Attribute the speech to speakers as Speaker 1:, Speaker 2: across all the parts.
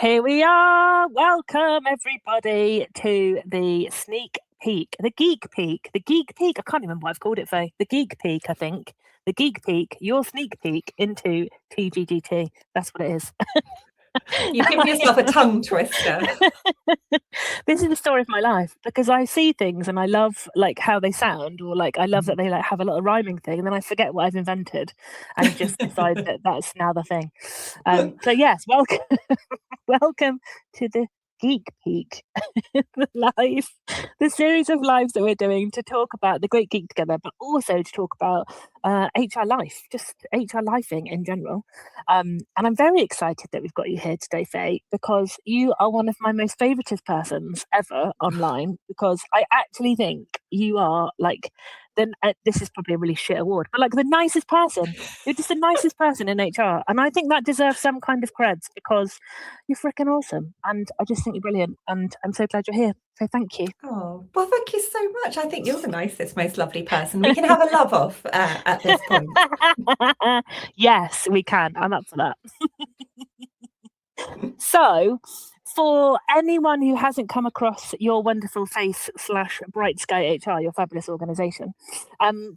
Speaker 1: Here we are. Welcome, everybody, to the sneak peek, the Geek Peek, the Geek Peek. I can't remember what I've called it, Faye. The Geek Peek, I think. The Geek Peek, your sneak peek into TGGT. That's what it is.
Speaker 2: You've given yourself a tongue twister.
Speaker 1: This is the story of my life because I see things and I love like how they sound, or like I love that they like have a little rhyming thing, and then I forget what I've invented and just decide that that's now the thing. So yes, welcome, welcome to the Geek Peek, the series of lives that we're doing to talk about the Great Geek together, but also to talk about HR life, just HR lifing in general. And I'm very excited that we've got you here today, Faye, because you are one of my most favouriteest persons ever online, because I actually think you are like, then this is probably a really shit award, but like the nicest person. You're just the nicest person in HR. And I think that deserves some kind of creds because you're freaking awesome. And I just think you're brilliant. And I'm so glad you're here. So thank you.
Speaker 2: Oh, well, thank you so much. I think you're the nicest, most lovely person. We can have a love off at this point.
Speaker 1: Yes, we can. I'm up for that. So, for anyone who hasn't come across your wonderful face / Bright Sky HR, your fabulous organisation,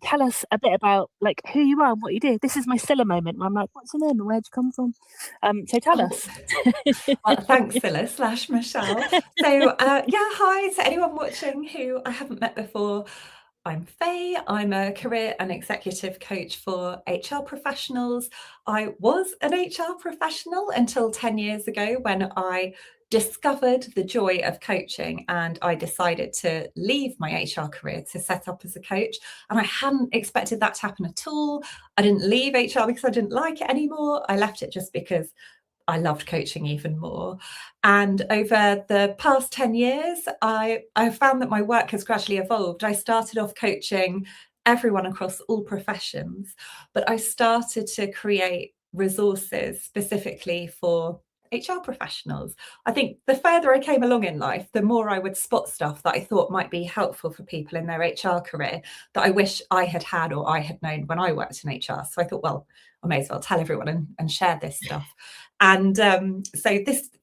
Speaker 1: tell us a bit about like who you are and what you do. This is my Scylla moment where I'm like, what's your name and where'd you come from? So tell us.
Speaker 2: Well, thanks, Scylla / Michelle. So hi to anyone watching who I haven't met before. I'm Faye. I'm a career and executive coach for HR professionals. I was an HR professional until 10 years ago when I discovered the joy of coaching, and I decided to leave my HR career to set up as a coach. And I hadn't expected that to happen at all. I didn't leave HR because I didn't like it anymore. I left it just because I loved coaching even more. And over the past 10 years, I found that my work has gradually evolved. I started off coaching everyone across all professions, but I started to create resources specifically for HR professionals. I think the further I came along in life, the more I would spot stuff that I thought might be helpful for people in their HR career that I wish I had had or I had known when I worked in HR. So I thought, well, I may as well tell everyone and share this stuff. And so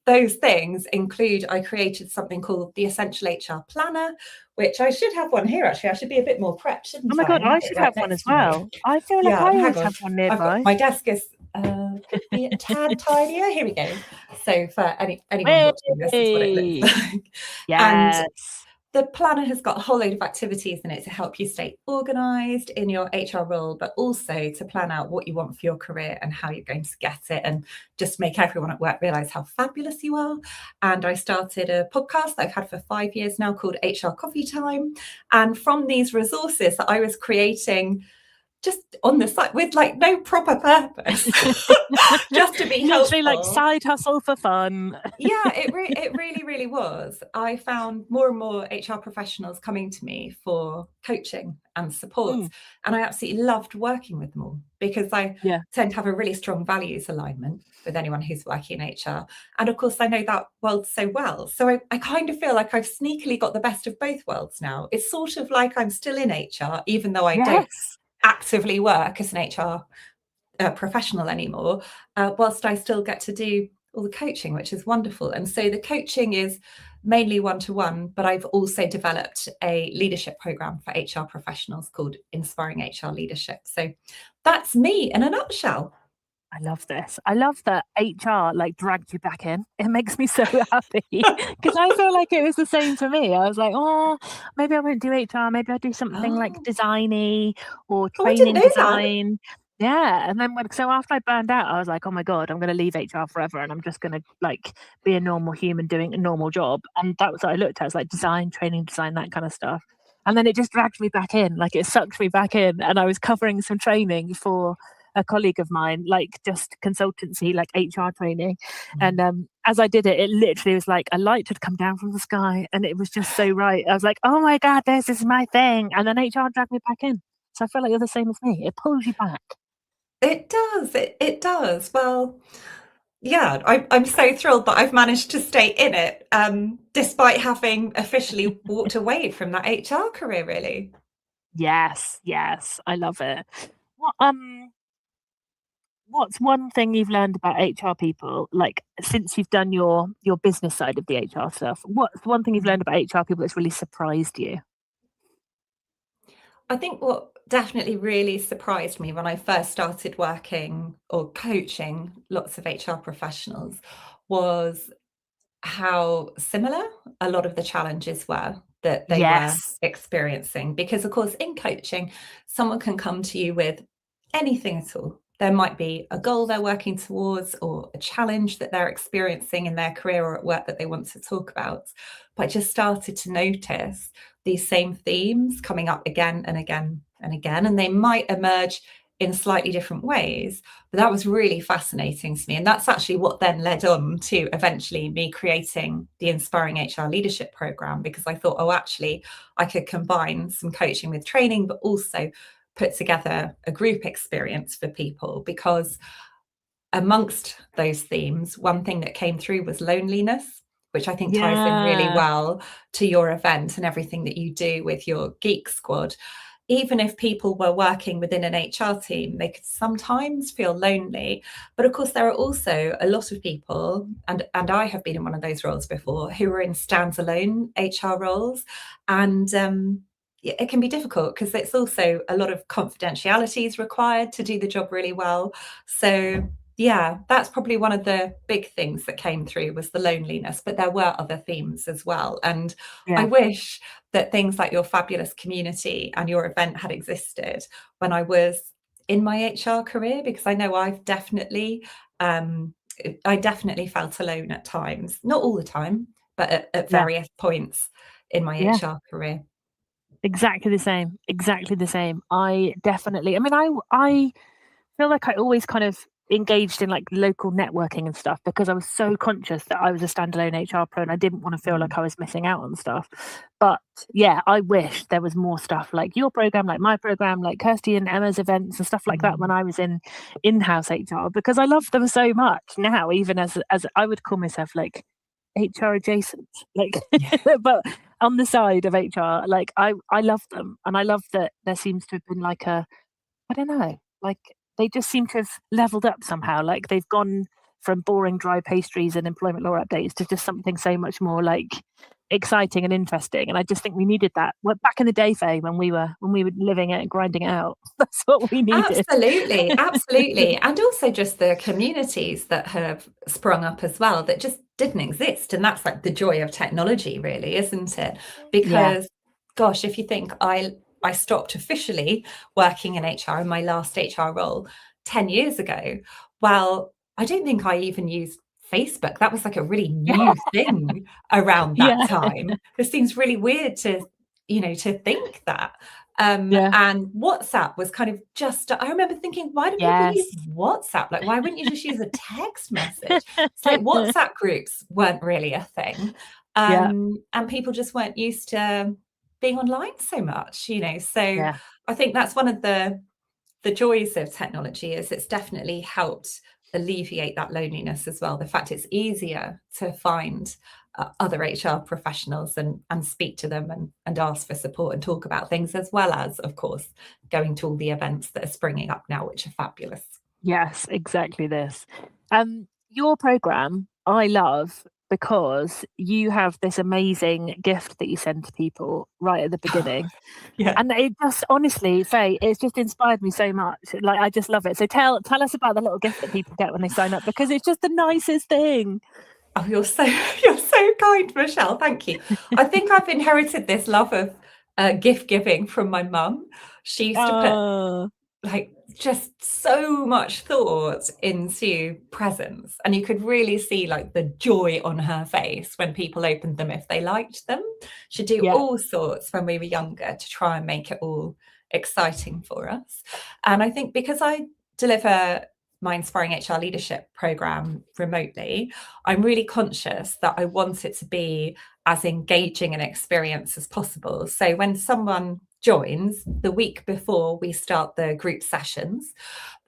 Speaker 2: those things include, I created something called the Essential HR Planner, which I should have one here, actually. I should be a bit more prepped, shouldn't I?
Speaker 1: Oh my God, I should have one as well. I feel like I always have one nearby.
Speaker 2: My desk is could be a tad tidier. Here we go. So for anyone watching, this is what it looks like.
Speaker 1: Yes.
Speaker 2: And the planner has got a whole load of activities in it to help you stay organised in your HR role, but also to plan out what you want for your career and how you're going to get it, and just make everyone at work realise how fabulous you are. And I started a podcast that I've had for 5 years now called HR Coffee Time. And from these resources that I was creating just on the side with like no proper purpose, just to be helpful.
Speaker 1: Literally like side hustle for fun.
Speaker 2: Yeah, it really was. I found more and more HR professionals coming to me for coaching and support, and I absolutely loved working with them all because I tend to have a really strong values alignment with anyone who's working in HR. And of course, I know that world so well. So I kind of feel like I've sneakily got the best of both worlds now. It's sort of like I'm still in HR, even though I don't actively work as an HR professional anymore, whilst I still get to do all the coaching, which is wonderful. And so the coaching is mainly one-to-one, but I've also developed a leadership program for HR professionals called Inspiring HR Leadership. So that's me in a nutshell.
Speaker 1: I love this. I love that HR like dragged you back in. It makes me so happy because I feel like it was the same for me. I was like, oh, maybe I won't do HR. Maybe I'll do something like designy or training design. Yeah. And then so after I burned out, I was like, oh my God, I'm going to leave HR forever. And I'm just going to like be a normal human doing a normal job. And that was what I looked at. It's like design, training design, that kind of stuff. And then it just dragged me back in, like it sucked me back in. And I was covering some training for a colleague of mine, like just consultancy, like HR training. And as I did it, it literally was like a light had come down from the sky and it was just so right. I was like, oh my God, this is my thing. And then HR dragged me back in. So I feel like you're the same as me. It pulls you back.
Speaker 2: It does. It does. Well, yeah, I'm so thrilled that I've managed to stay in it, despite having officially walked away from that HR career, really.
Speaker 1: Yes, I love it. What's one thing you've learned about HR people, like since you've done your business side of the HR stuff? What's one thing you've learned
Speaker 2: Mm.
Speaker 1: about HR people that's really surprised you?
Speaker 2: I think what definitely really surprised me when I first started working or coaching lots of HR professionals was how similar a lot of the challenges were that they were
Speaker 1: Yes.
Speaker 2: experiencing. Because, of course, in coaching, someone can come to you with anything at all. There might be a goal they're working towards or a challenge that they're experiencing in their career or at work that they want to talk about. But I just started to notice these same themes coming up again and again and again, and they might emerge in slightly different ways. But that was really fascinating to me. And that's actually what then led on to eventually me creating the Inspiring HR Leadership Program, because I thought, oh, actually, I could combine some coaching with training, but also put together a group experience for people. Because amongst those themes, one thing that came through was loneliness, which I think ties in really
Speaker 1: Yeah.
Speaker 2: well to your event and everything that you do with your Geek Squad. Even if people were working within an HR team, they could sometimes feel lonely. But of course, there are also a lot of people, and I have been in one of those roles before, who are in standalone HR roles. And it can be difficult because it's also a lot of confidentiality is required to do the job really well. So yeah, that's probably one of the big things that came through was the loneliness, but there were other themes as well. And I
Speaker 1: Yeah.
Speaker 2: wish that things like your fabulous community and your event had existed when I was in my HR career, because I know um, I definitely felt alone at times, not all the time, but at
Speaker 1: Yeah.
Speaker 2: various points in my
Speaker 1: Yeah.
Speaker 2: HR career.
Speaker 1: Exactly the same. Exactly the same. I definitely. I mean, I feel like I always kind of engaged in like local networking and stuff because I was so conscious that I was a standalone HR pro and I didn't want to feel like I was missing out on stuff. But yeah, I wish there was more stuff like your program, like my program, like Kirsty and Emma's events and stuff like that when
Speaker 2: Mm.
Speaker 1: I was in in-house HR because I love them so much now, even as I would call myself like HR adjacent, like
Speaker 2: Yeah.
Speaker 1: but on the side of HR, like I love them and I love that there seems to have been like a I don't know. Like they just seem to have leveled up somehow. Like they've gone from boring dry pastries and employment law updates to just something so much more like exciting and interesting. And I just think we needed that. Well, back in the day, Faye, when we were living it and grinding it out, that's what we needed.
Speaker 2: Absolutely, absolutely. And also just the communities that have sprung up as well that just didn't exist. And that's like the joy of technology, really, isn't it?
Speaker 1: Yeah,
Speaker 2: Because gosh, if you think I stopped officially working in HR in my last HR role 10 years ago. Well, I don't think I even used Facebook. That was like a really new thing around that
Speaker 1: yeah,
Speaker 2: time. It seems really weird to, to think that.
Speaker 1: yeah,
Speaker 2: And WhatsApp was kind of just, I remember thinking, why do people use
Speaker 1: yes,
Speaker 2: WhatsApp? Like, why wouldn't you just use a text message? It's like WhatsApp groups weren't really a thing.
Speaker 1: yeah,
Speaker 2: And people just weren't used to being online so much. So
Speaker 1: yeah,
Speaker 2: I think that's one of the joys of technology is it's definitely helped alleviate that loneliness as well. The fact it's easier to find other HR professionals and speak to them and ask for support and talk about things, as well as, of course, going to all the events that are springing up now, which are fabulous.
Speaker 1: yes, exactly this. Your program I love because you have this amazing gift that you send to people right at the beginning.
Speaker 2: Yeah.
Speaker 1: And it just honestly, Faye, it's just inspired me so much. Like I just love it. So tell us about the little gift that people get when they sign up because it's just the nicest thing.
Speaker 2: Oh, you're so you're so kind, Michelle. Thank you. I think I've inherited this love of gift giving from my mum. She used to put
Speaker 1: Oh,
Speaker 2: like just so much thought into presents, and you could really see like the joy on her face when people opened them if they liked them. She'd do
Speaker 1: yeah,
Speaker 2: all sorts when we were younger to try and make it all exciting for us. And I think because I deliver my Inspiring HR Leadership program remotely, I'm really conscious that I want it to be as engaging an experience as possible. So when someone joins the week before we start the group sessions,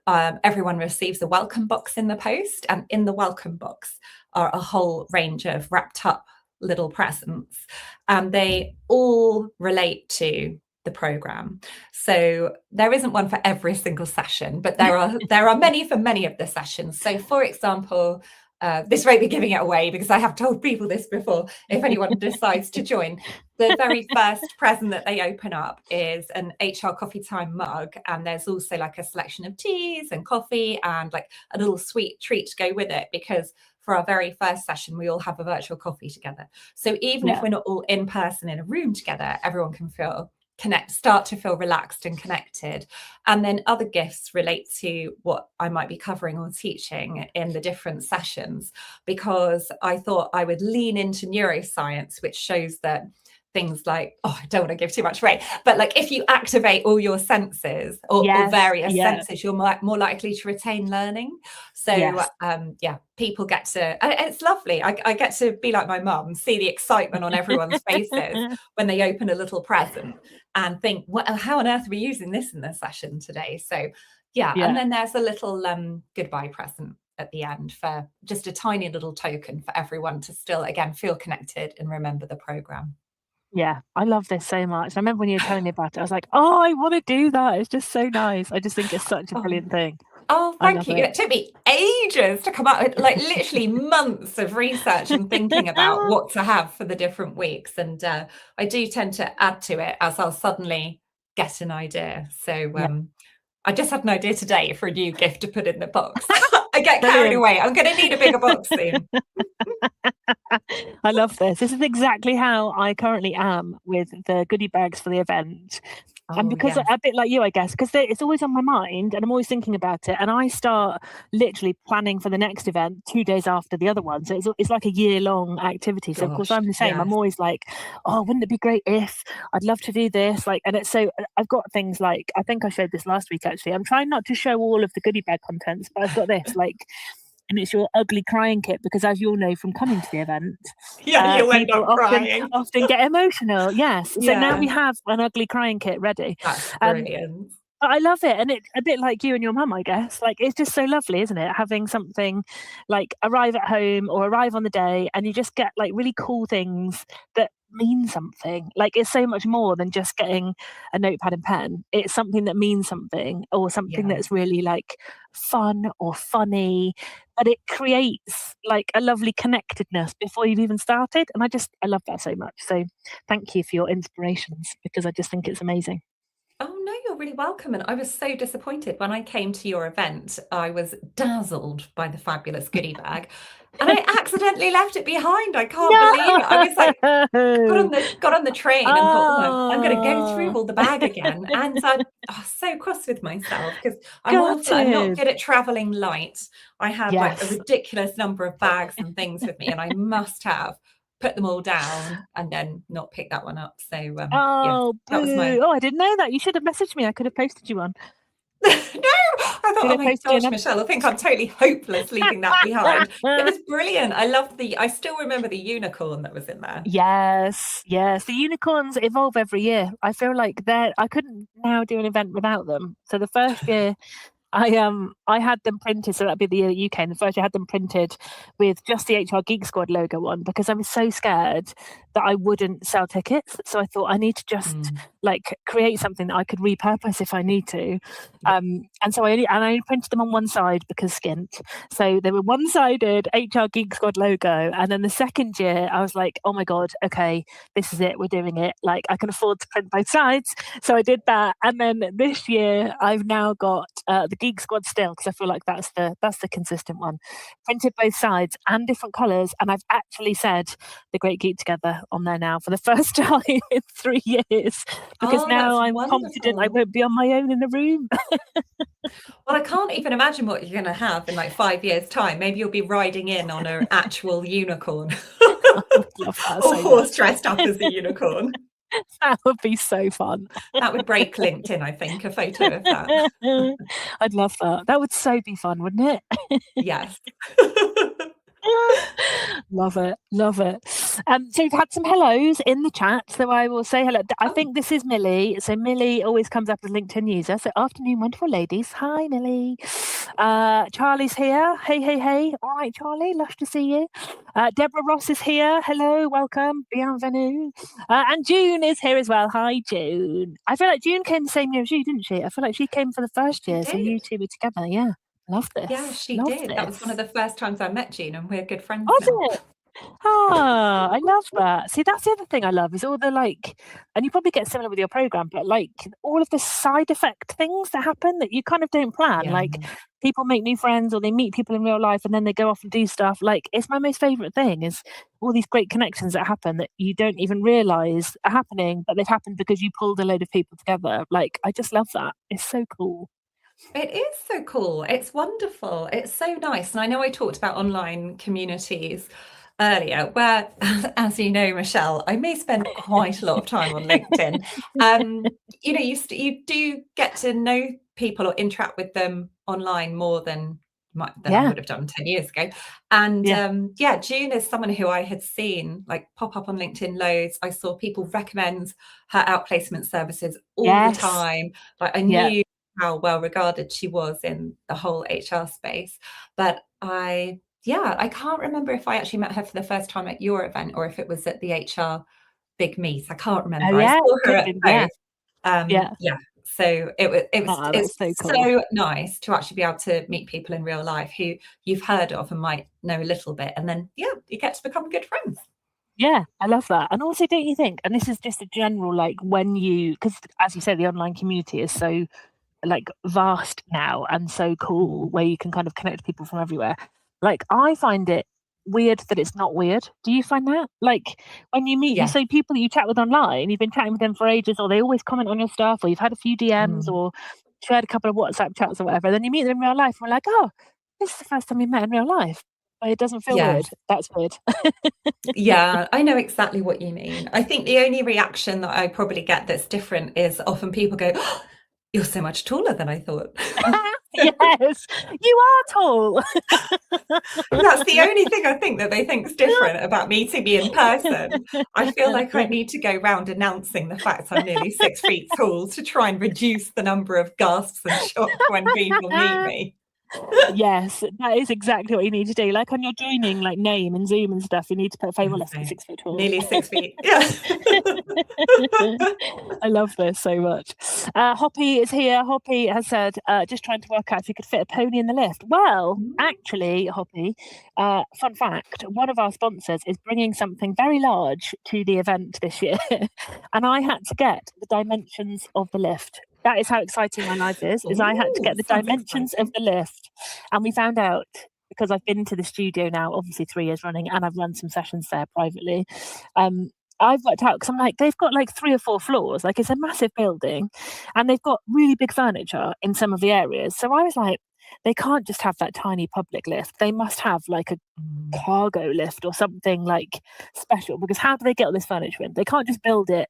Speaker 2: everyone receives a welcome box in the post, and in the welcome box are a whole range of wrapped up little presents, and they all relate to the program. So there isn't one for every single session, but there are many for many of the sessions. So for example, this won't be giving it away because I have told people this before, if anyone decides to join, the very first present that they open up is an HR Coffee Time mug, and there's also like a selection of teas and coffee and like a little sweet treat to go with it, because for our very first session we all have a virtual coffee together. So even if we're not all in person in a room together, everyone can start to feel relaxed and connected. And then other gifts relate to what I might be covering or teaching in the different sessions, because I thought I would lean into neuroscience, which shows that things like, I don't want to give too much away, but like if you activate all your senses or various senses, you're more likely to retain learning. So people get to, it's lovely. I get to be like my mum, see the excitement on everyone's faces when they open a little present and think, well, how on earth are we using this in the session today? So and then there's a little goodbye present at the end for just a tiny little token for everyone to still, again, feel connected and remember the program.
Speaker 1: Yeah, I love this so much. I remember when you were telling me about it, I was like, "Oh, I want to do that." It's just so nice. I just think it's such a brilliant thing.
Speaker 2: Oh, thank you. It took me ages to come up with, like literally months of research and thinking about what to have for the different weeks. And I do tend to add to it as I'll suddenly get an idea. So I just had an idea today for a new gift to put in the box. I get carried away. I'm going to need a bigger box soon.
Speaker 1: I love this. This is exactly how I currently am with the goodie bags for the event. And because a bit like you, I guess, because it's always on my mind and I'm always thinking about it. And I start literally planning for the next event 2 days after the other one. So it's like a year-long activity. So of course I'm the same. I'm always like, oh, wouldn't it be great if I'd love to do this? Like, and it's so I've got things like, I think I showed this last week actually. I'm trying not to show all of the goodie bag contents, but I've got this like, and it's your ugly crying kit, because as you'll know from coming to the event,
Speaker 2: you'll end up crying.
Speaker 1: often get emotional. Yes. So now we have an ugly crying kit ready.
Speaker 2: That's brilliant.
Speaker 1: But I love it. And it's a bit like you and your mum, I guess. Like, it's just so lovely, isn't it? Having something like arrive at home or arrive on the day and you just get like really cool things that mean something. Like, it's so much more than just getting a notepad and pen. It's something that means something, or something that's really like fun or funny, but it creates like a lovely connectedness before you've even started. And I love that so much. So thank you for your inspirations, because I just think it's amazing.
Speaker 2: Oh, no, you're really welcome. And I was so disappointed when I came to your event. I was dazzled by the fabulous goodie bag. And I accidentally left it behind. I can't believe it. I was like, got on the train and thought, oh, I'm going to go through all the bag again. And I'm so cross with myself, because I'm not good at traveling light. I had like a ridiculous number of bags and things with me, and I must have put them all down and then not pick that one up. So that was my.
Speaker 1: Oh, I didn't know that. You should have messaged me. I could have posted you one.
Speaker 2: No, I thought, oh my gosh, Michelle, I think I'm totally hopeless leaving that behind. It was brilliant. I still remember the unicorn that was in there.
Speaker 1: Yes. The unicorns evolve every year. I feel like I couldn't now do an event without them. So the first year I had them printed, so that'd be the year UK, and the first year I had them printed with just the HR Geek Squad logo on, because I was so scared that I wouldn't sell tickets. So I thought I need to just like create something that I could repurpose if I need to. And so I only printed them on one side because skint. So they were one-sided HR Geek Squad logo. And then the second year I was like, oh my God, okay, this is it. We're doing it. Like, I can afford to print both sides. So I did that. And then this year I've now got the Geek Squad still, because I feel like that's the consistent one. Printed both sides and different colours. And I've actually said The Great Geek Together on there now for the first time in 3 years, because now I'm confident I won't be on my own in the room.
Speaker 2: Well, I can't even imagine what you're going to have in like 5 years' time. Maybe you'll be riding in on an actual unicorn. Or horse dressed up as a unicorn.
Speaker 1: That would be so fun.
Speaker 2: That would break LinkedIn, I think, a photo of that.
Speaker 1: I'd love that. That would so be fun, wouldn't it?
Speaker 2: Yes.
Speaker 1: Love it. So we've had some hellos in the chat, so I will say hello. I
Speaker 2: Oh,
Speaker 1: think this is Millie. So Millie always comes up as LinkedIn user. So afternoon, wonderful ladies. Hi, Millie. Charlie's here. Hey, hey, hey. All right, Charlie. Lush to see you. Deborah Ross is here. Hello, welcome. Bienvenue. And June is here as well. Hi, June. I feel like June came the same year as you, didn't she? I feel like she came for the first
Speaker 2: she
Speaker 1: year, so you
Speaker 2: did.
Speaker 1: two were together. Yeah. Love
Speaker 2: Yeah,
Speaker 1: this.
Speaker 2: she
Speaker 1: Love
Speaker 2: did. That was one of
Speaker 1: this.
Speaker 2: the first times I met Jean, and we're good friends
Speaker 1: Was
Speaker 2: now.
Speaker 1: it? Ah, I love that. See, that's the other thing I love is all the like, and you probably get similar with your program, but like all of the side effect things that happen that you kind of don't plan.
Speaker 2: Yeah.
Speaker 1: Like people make new friends or they meet people in real life and then they go off and do stuff. Like it's my most favorite thing is all these great connections that happen that you don't even realize are happening, but they've happened because you pulled a load of people together. Like I just love that. It's so cool.
Speaker 2: It is so cool. It's wonderful. It's so nice. And I know I talked about online communities earlier, where, as you know, Michelle, I may spend quite a lot of time on LinkedIn. You do get to know people or interact with them online more than I
Speaker 1: Yeah.
Speaker 2: would have done 10 years ago. And
Speaker 1: Yeah.
Speaker 2: yeah, June is someone who I had seen like pop up on LinkedIn loads. I saw people recommend her outplacement services all the
Speaker 1: Yes.
Speaker 2: time. Like I
Speaker 1: Yeah.
Speaker 2: knew how well regarded she was in the whole HR space. But I can't remember if I actually met her for the first time at your event or if it was at the HR Big Meet. I can't
Speaker 1: Oh
Speaker 2: remember. I
Speaker 1: yeah,
Speaker 2: saw
Speaker 1: it
Speaker 2: her
Speaker 1: could have
Speaker 2: at
Speaker 1: been. Yeah.
Speaker 2: both.
Speaker 1: Yeah.
Speaker 2: Yeah. So
Speaker 1: Oh,
Speaker 2: it's
Speaker 1: that's so cool.
Speaker 2: so nice to actually be able to meet people in real life who you've heard of and might know a little bit, and then you get to become good friends.
Speaker 1: Yeah, I love that. And also, don't you think, and this is just a general, like when you, because as you say, the online community is so like vast now and so cool where you can kind of connect to people from everywhere. Like I find it weird that it's not weird. Do you find that? Like when you meet, you
Speaker 2: Yeah.
Speaker 1: say people that you chat with online, you've been chatting with them for ages, or they always comment on your stuff, or you've had a few DMs
Speaker 2: Mm.
Speaker 1: or shared a couple of WhatsApp chats or whatever. Then you meet them in real life and we're like, oh, this is the first time we met in real life. But it doesn't feel
Speaker 2: Yeah.
Speaker 1: weird. That's weird.
Speaker 2: Yeah, I know exactly what you mean. I think the only reaction that I probably get that's different is often people go, "Oh, you're so much taller than I thought."
Speaker 1: Yes, you are tall.
Speaker 2: That's the only thing I think that they think's different about meeting me in person. I feel like I need to go round announcing the fact I'm nearly 6 feet tall to try and reduce the number of gasps and shock when people meet me.
Speaker 1: Yes, that is exactly what you need to do. Like on your joining, like name and Zoom and stuff, you need to put fabulous
Speaker 2: So,
Speaker 1: 6 foot tall.
Speaker 2: nearly 6 feet. Yeah.
Speaker 1: I love this so much. Hoppy is here. Hoppy has said, just trying to work out if you could fit a pony in the lift. Well,
Speaker 2: Mm.
Speaker 1: actually, Hoppy, fun fact, one of our sponsors is bringing something very large to the event this year. And I had to get the dimensions of the lift. That is how exciting my life is I had to
Speaker 2: Ooh,
Speaker 1: get the
Speaker 2: sounds
Speaker 1: dimensions of
Speaker 2: exciting.
Speaker 1: the lift. And we found out because I've been to the studio now, obviously 3 years running, and I've run some sessions there privately. Um, I've worked out because I'm like, they've got like 3 or 4 floors, like it's a massive building, and they've got really big furniture in some of the areas. So I was like, they can't just have that tiny public lift. They must have like a
Speaker 2: Mm.
Speaker 1: cargo lift or something like special because how do they get all this furniture in? They can't just build it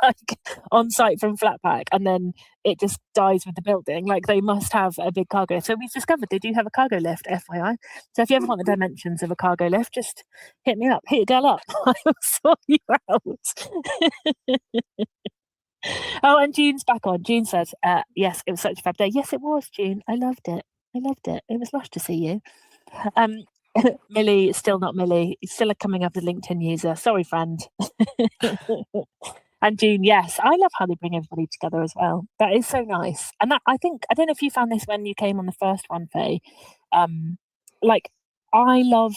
Speaker 1: like on site from flat pack and then it just dies with the building. Like they must have a big cargo. So we've discovered they do have a cargo lift, FYI. So if you ever want the dimensions of a cargo lift, just hit me up, hit your girl up. I will sort you out. Oh, and June's back on. June says, yes, it was such a fab day. Yes, it was, June. I loved it. I loved it. It was lush to see you. Um, Millie, still not Millie. Still a coming up as LinkedIn user. Sorry, friend. And June, yes, I love how they bring everybody together as well. That is so nice. And that I think I don't know if you found this when you came on the first one, Faye. Um, like I love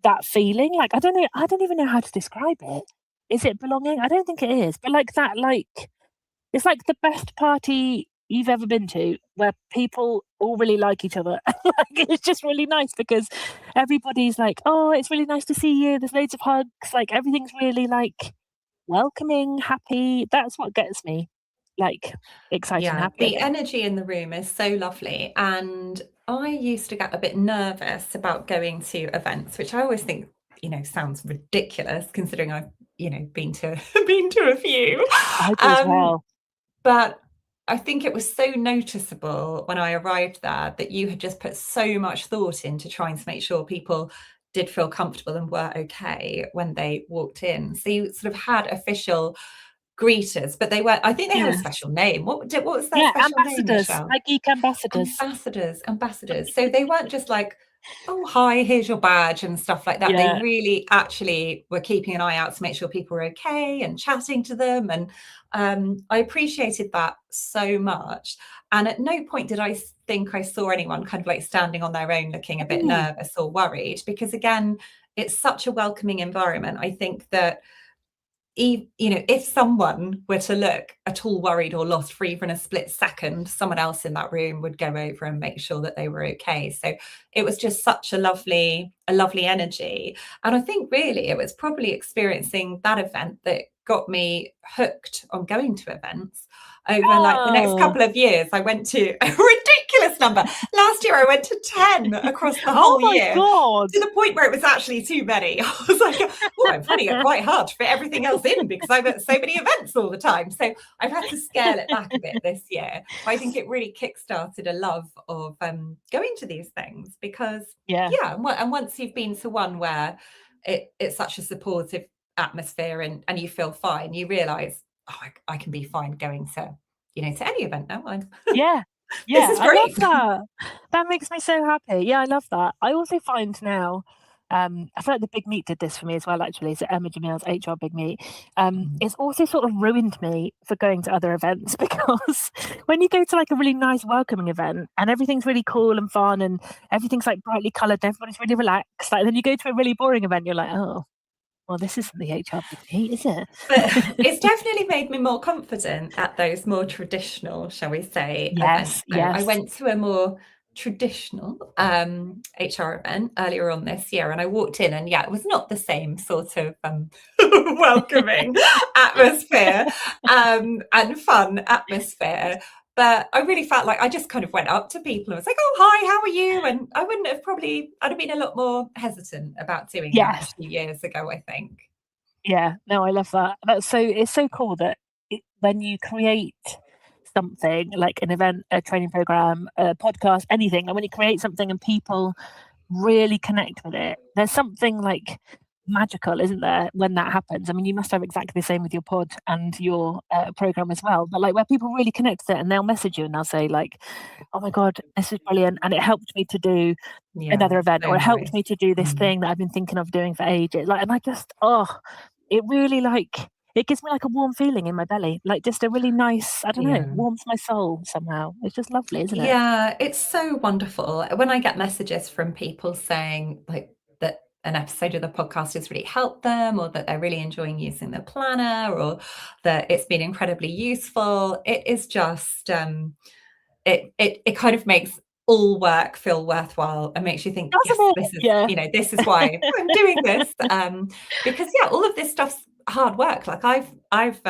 Speaker 1: that feeling. Like I don't even know how to describe it. Is it belonging? I don't think it is. But like that, like it's like the best party you've ever been to where people all really like each other. Like it's just really nice because everybody's like, "Oh, it's really nice to see you." There's loads of hugs. Like everything's really like welcoming, happy. That's what gets me like excited and
Speaker 2: Yeah,
Speaker 1: happy, I
Speaker 2: the
Speaker 1: think.
Speaker 2: energy in the room is so lovely. And I used to get a bit nervous about going to events, which I always think, sounds ridiculous considering I've, been to been to a few.
Speaker 1: I do as
Speaker 2: Um,
Speaker 1: well.
Speaker 2: but I think it was so noticeable when I arrived there that you had just put so much thought into trying to make sure people did feel comfortable and were okay when they walked in. So you sort of had official greeters, but they were, I think they had a
Speaker 1: Yes.
Speaker 2: special name. What was their
Speaker 1: Yeah,
Speaker 2: special name,
Speaker 1: ambassadors,
Speaker 2: Michelle?
Speaker 1: like geek ambassadors.
Speaker 2: Ambassadors. So they weren't just like, oh, hi, here's your badge and stuff like that. They
Speaker 1: Yeah.
Speaker 2: really actually were keeping an eye out to make sure people were okay and chatting to them. And I appreciated that so much. And at no point did I think I saw anyone kind of like standing on their own, looking a bit
Speaker 1: Mm.
Speaker 2: nervous or worried, because again, it's such a welcoming environment. I think that if someone were to look at all worried or lost for even a split second, someone else in that room would go over and make sure that they were okay. So it was just such a lovely energy. And I think really it was probably experiencing that event that got me hooked on going to events. Over like the next
Speaker 1: Oh.
Speaker 2: couple of years, I went to a ridiculous number. Last year, I went to 10 across the
Speaker 1: Oh
Speaker 2: whole
Speaker 1: my
Speaker 2: year,
Speaker 1: God.
Speaker 2: to the point where it was actually too many. I was like, oh, I'm finding it quite hard to fit everything else in because I'm at so many events all the time. So I've had to scale it back a bit this year. But I think it really kickstarted a love of going to these things because,
Speaker 1: Yeah.
Speaker 2: yeah, and once you've been to one where it's such a supportive atmosphere and you feel fine, you realise, oh, I can be fine going to, to any event now.
Speaker 1: Yeah.
Speaker 2: This
Speaker 1: Yeah,
Speaker 2: is
Speaker 1: I love
Speaker 2: great.
Speaker 1: that. That makes me so happy. Yeah, I love that. I also find now, I feel like the Big Meet did this for me as well, actually. So Emma Jamil's HR Big Meet. It's also sort of ruined me for going to other events because when you go to like a really nice welcoming event and everything's really cool and fun and everything's like brightly coloured and everybody's really relaxed, like then you go to a really boring event, you're like, oh, well, this isn't the HR Big Meet, is it?
Speaker 2: But it's definitely made me more confident at those more traditional, shall we say, events.
Speaker 1: Yes,
Speaker 2: So I
Speaker 1: yes.
Speaker 2: went to a more traditional HR event earlier on this year, and I walked in, and yeah, it was not the same sort of welcoming atmosphere and fun atmosphere. But I really felt like I just kind of went up to people and was like, "Oh, hi, how are you?" And I wouldn't have I'd have been a lot more hesitant about doing that a
Speaker 1: Yes.
Speaker 2: few years ago, I think.
Speaker 1: Yeah, no, I love that. It's so cool that when you create something like an event, a training program, a podcast, anything, and when you create something and people really connect with it, there's something like magical, isn't there, when that happens? I mean, you must have exactly the same with your pod and your program as well, but like where people really connect with it and they'll message you and they'll say, like, oh my God, this is brilliant. And it helped me to do
Speaker 2: Yeah,
Speaker 1: another event,
Speaker 2: so
Speaker 1: or it helped
Speaker 2: nice.
Speaker 1: me to do this
Speaker 2: Mm.
Speaker 1: thing that I've been thinking of doing for ages. Like, and I just, oh, it really like it gives me like a warm feeling in my belly, like just a really nice, I don't know,
Speaker 2: Yeah.
Speaker 1: warms my soul somehow. It's just lovely, isn't it?
Speaker 2: Yeah, it's so wonderful. When I get messages from people saying like that an episode of the podcast has really helped them or that they're really enjoying using the planner or that it's been incredibly useful, it is just it kind of makes all work feel worthwhile and makes you think, yes,
Speaker 1: Doesn't it?
Speaker 2: this is,
Speaker 1: Yeah.
Speaker 2: this is why I'm doing this. Because yeah, all of this stuff's hard work. Like I've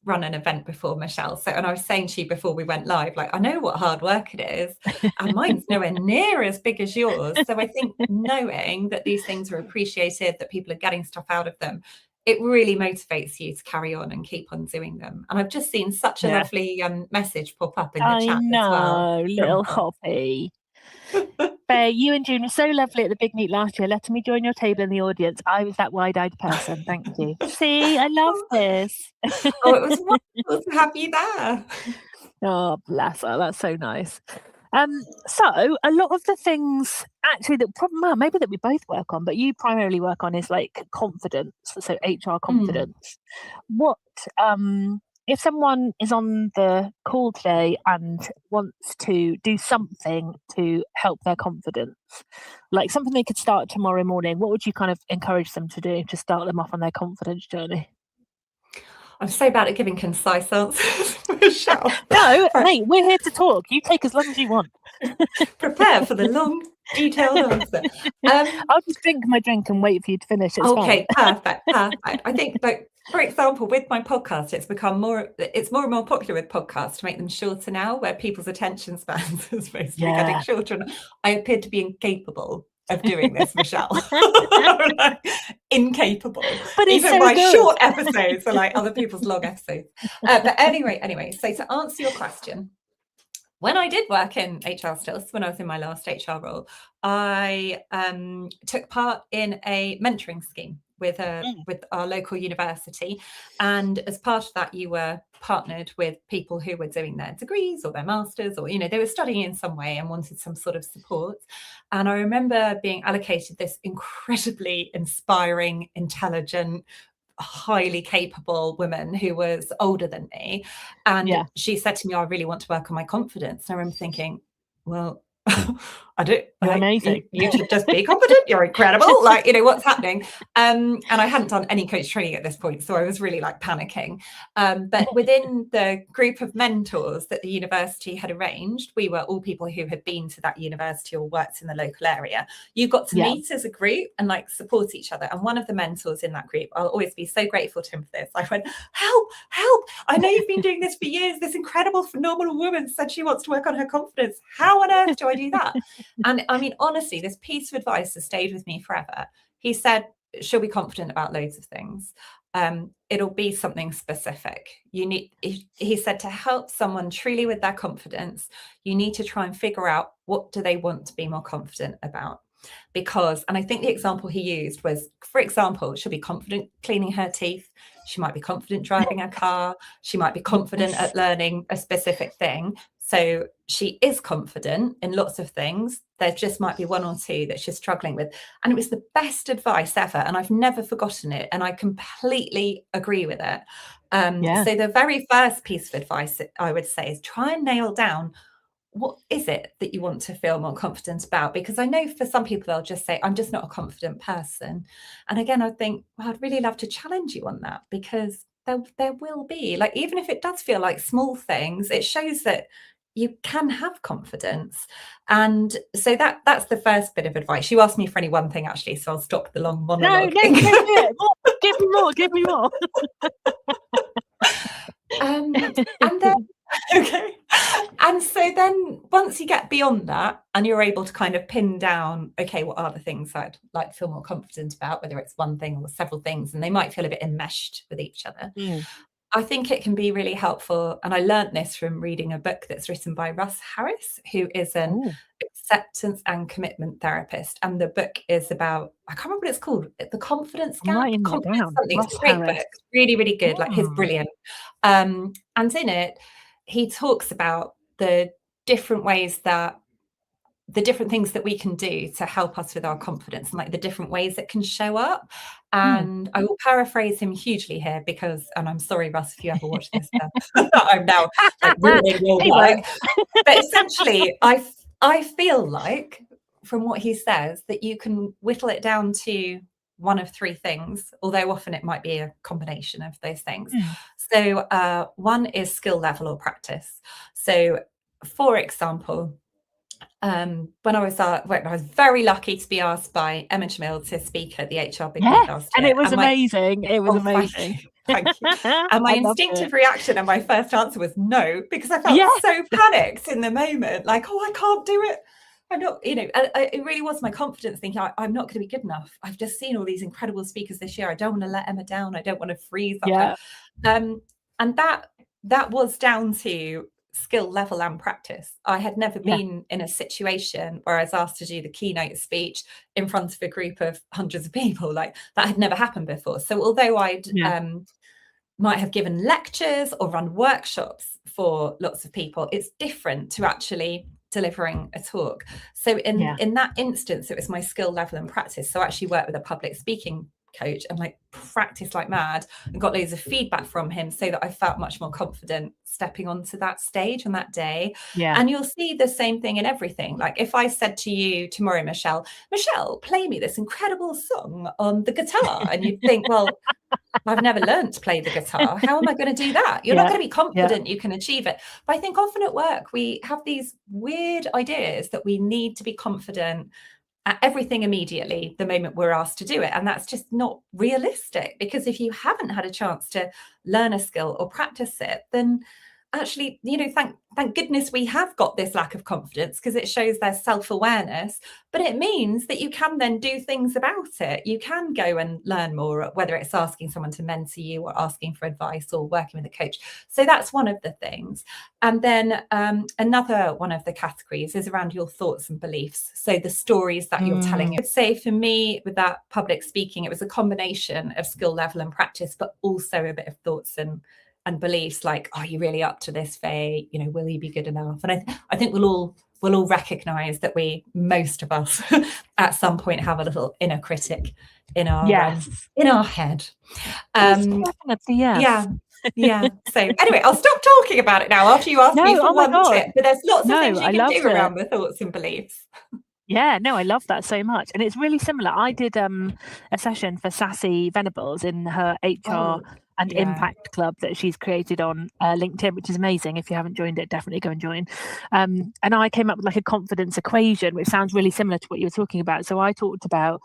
Speaker 2: run an event before, Michelle. So and I was saying to you before we went live, like I know what hard work it is, and mine's nowhere near as big as yours. So I think knowing that these things are appreciated, that people are getting stuff out of them, it really motivates you to carry on and keep on doing them. And I've just seen such a
Speaker 1: Yeah.
Speaker 2: lovely message pop up in the
Speaker 1: I
Speaker 2: chat as well
Speaker 1: know,
Speaker 2: from
Speaker 1: little Hoppy. Faye, you and June were so lovely at the Big Meet last year, letting me join your table in the audience. I was that wide-eyed person. Thank you. See, I love
Speaker 2: oh,
Speaker 1: this.
Speaker 2: oh, it was wonderful to have you there.
Speaker 1: Oh, bless her. That's so nice. So a lot of the things actually that probably well, maybe that we both work on, but you primarily work on is like confidence. So HR
Speaker 2: Mm.
Speaker 1: confidence. What if someone is on the call today and wants to do something to help their confidence, like something they could start tomorrow morning, what would you kind of encourage them to do to start them off on their confidence journey?
Speaker 2: I'm so bad at giving concise answers, Michelle.
Speaker 1: No,
Speaker 2: Right,
Speaker 1: mate, we're here to talk. You take as long as you want.
Speaker 2: prepare for the long, detailed answer. Um,
Speaker 1: I'll just drink my drink and wait for you to finish. It's fine.
Speaker 2: Okay, perfect, perfect. I think, like, for example, with my podcast, it's more and more popular with podcasts to make them shorter now, where people's attention spans are supposed to be getting
Speaker 1: Yeah.
Speaker 2: shorter. And I appear to be incapable of doing this, Michelle. I'm like, incapable.
Speaker 1: But it's
Speaker 2: Even
Speaker 1: so
Speaker 2: my
Speaker 1: good.
Speaker 2: short episodes are like other people's long episodes. But anyway, so to answer your question, when I did work in HR still, so when I was in my last HR role, I took part in a mentoring scheme with
Speaker 1: Mm.
Speaker 2: our local university. And as part of that, you were partnered with people who were doing their degrees or their masters, or, they were studying in some way and wanted some sort of support. And I remember being allocated this incredibly inspiring, intelligent, highly capable woman who was older than me. And
Speaker 1: Yeah.
Speaker 2: she said to me, I really want to work on my confidence. And I remember thinking, well, I do.
Speaker 1: You're amazing.
Speaker 2: You should just be confident. You're incredible. Like, what's happening? And I hadn't done any coach training at this point, so I was really like panicking. But within the group of mentors that the university had arranged, we were all people who had been to that university or worked in the local area. You got to
Speaker 1: Yeah.
Speaker 2: meet as a group and like support each other. And one of the mentors in that group, I'll always be so grateful to him for this. I went, help, help. I know you've been doing this for years. This incredible, phenomenal woman said she wants to work on her confidence. How on earth do I do that? And I mean, honestly, this piece of advice has stayed with me forever. He said, she'll be confident about loads of things. It'll be something specific. He said, to help someone truly with their confidence, you need to try and figure out, what do they want to be more confident about? Because, and I think the example he used was, for example, she'll be confident cleaning her teeth. She might be confident driving a car. She might be confident at learning a specific thing. So she is confident in lots of things. There just might be one or two that she's struggling with. And it was the best advice ever. And I've never forgotten it. And I completely agree with it. So the very first piece of advice I would say is try and nail down, what is it that you want to feel more confident about? Because I know for some people, they'll just say, I'm just not a confident person. And again, I think, well, I'd really love to challenge you on that, because there will be, like, even if it does feel like small things, it shows that you can have confidence. And so that's the first bit of advice. You asked me for only one thing, actually, so I'll stop the long monologue.
Speaker 1: No, give me more, give me more.
Speaker 2: And then, okay. And so then once you get beyond that and you're able to kind of pin down, okay, what are the things I'd like to feel more confident about, whether it's one thing or several things, and they might feel a bit enmeshed with each other. I think it can be really helpful. And I learned this from reading a book that's written by Russ Harris, who is an acceptance and commitment therapist. And the book is about, I can't remember what it's called, The Confidence Gap.
Speaker 1: I'm writing that down.
Speaker 2: It's a great book. Really, really good. Like, he's brilliant. And in it, he talks about the different ways that, the different things that we can do to help us with our confidence, and like the different ways it can show up. And I will paraphrase him hugely here, because, and I'm sorry, Russ, if you ever watch this, I'm now like ruining your work. But essentially, I feel like, from what he says, that you can whittle it down to one of three things, although often it might be a combination of those things. So one is skill level or practice. So, for example, when I was very lucky to be asked by Emma Jamil to speak at the HR Big Week last year.
Speaker 1: And it was amazing. It was amazing.
Speaker 2: Thank you. And my instinctive reaction and my first answer was no, because I felt so panicked in the moment, like, oh, I can't do it. I'm not, it really was my confidence thinking, I'm not going to be good enough. I've just seen all these incredible speakers this year. I don't want to let Emma down. I don't want to freeze up. And that was down to skill level and practice. I had never been in a situation where I was asked to do the keynote speech in front of a group of hundreds of people. Like, that had never happened before. So although I'd might have given lectures or run workshops for lots of people, it's different to actually delivering a talk. So in that instance, it was my skill level and practice. So I actually worked with a public speaking coach and like practiced like mad and got loads of feedback from him, so that I felt much more confident stepping onto that stage on that day. And you'll see the same thing in everything. Like, if I said to you tomorrow, Michelle, play me this incredible song on the guitar, and you'd think, well, I've never learned to play the guitar. How am I going to do that? You're not going to be confident you can achieve it. But I think often at work, we have these weird ideas that we need to be confident at everything immediately the moment we're asked to do it. And that's just not realistic, because if you haven't had a chance to learn a skill or practice it, then actually, thank goodness we have got this lack of confidence, because it shows their self-awareness, but it means that you can then do things about it. You can go and learn more, whether it's asking someone to mentor you or asking for advice or working with a coach. So that's one of the things. And then another one of the categories is around your thoughts and beliefs. So the stories that you're telling. I'd say for me, with that public speaking, it was a combination of skill level and practice, but also a bit of thoughts and beliefs, like, are you really up to this, Faye? Will you be good enough? And I think we'll all recognize that most of us at some point have a little inner critic in our head.
Speaker 1: Definitely, yes.
Speaker 2: Yeah. So anyway, I'll stop talking about it now after you asked me for one tip, but there's lots of things you can do around the thoughts and beliefs.
Speaker 1: Yeah, no, I love that so much. And it's really similar. I did a session for Sassy Venables in her HR and Impact Club that she's created on LinkedIn, which is amazing. If you haven't joined it, definitely go and join. And I came up with like a confidence equation, which sounds really similar to what you were talking about. So I talked about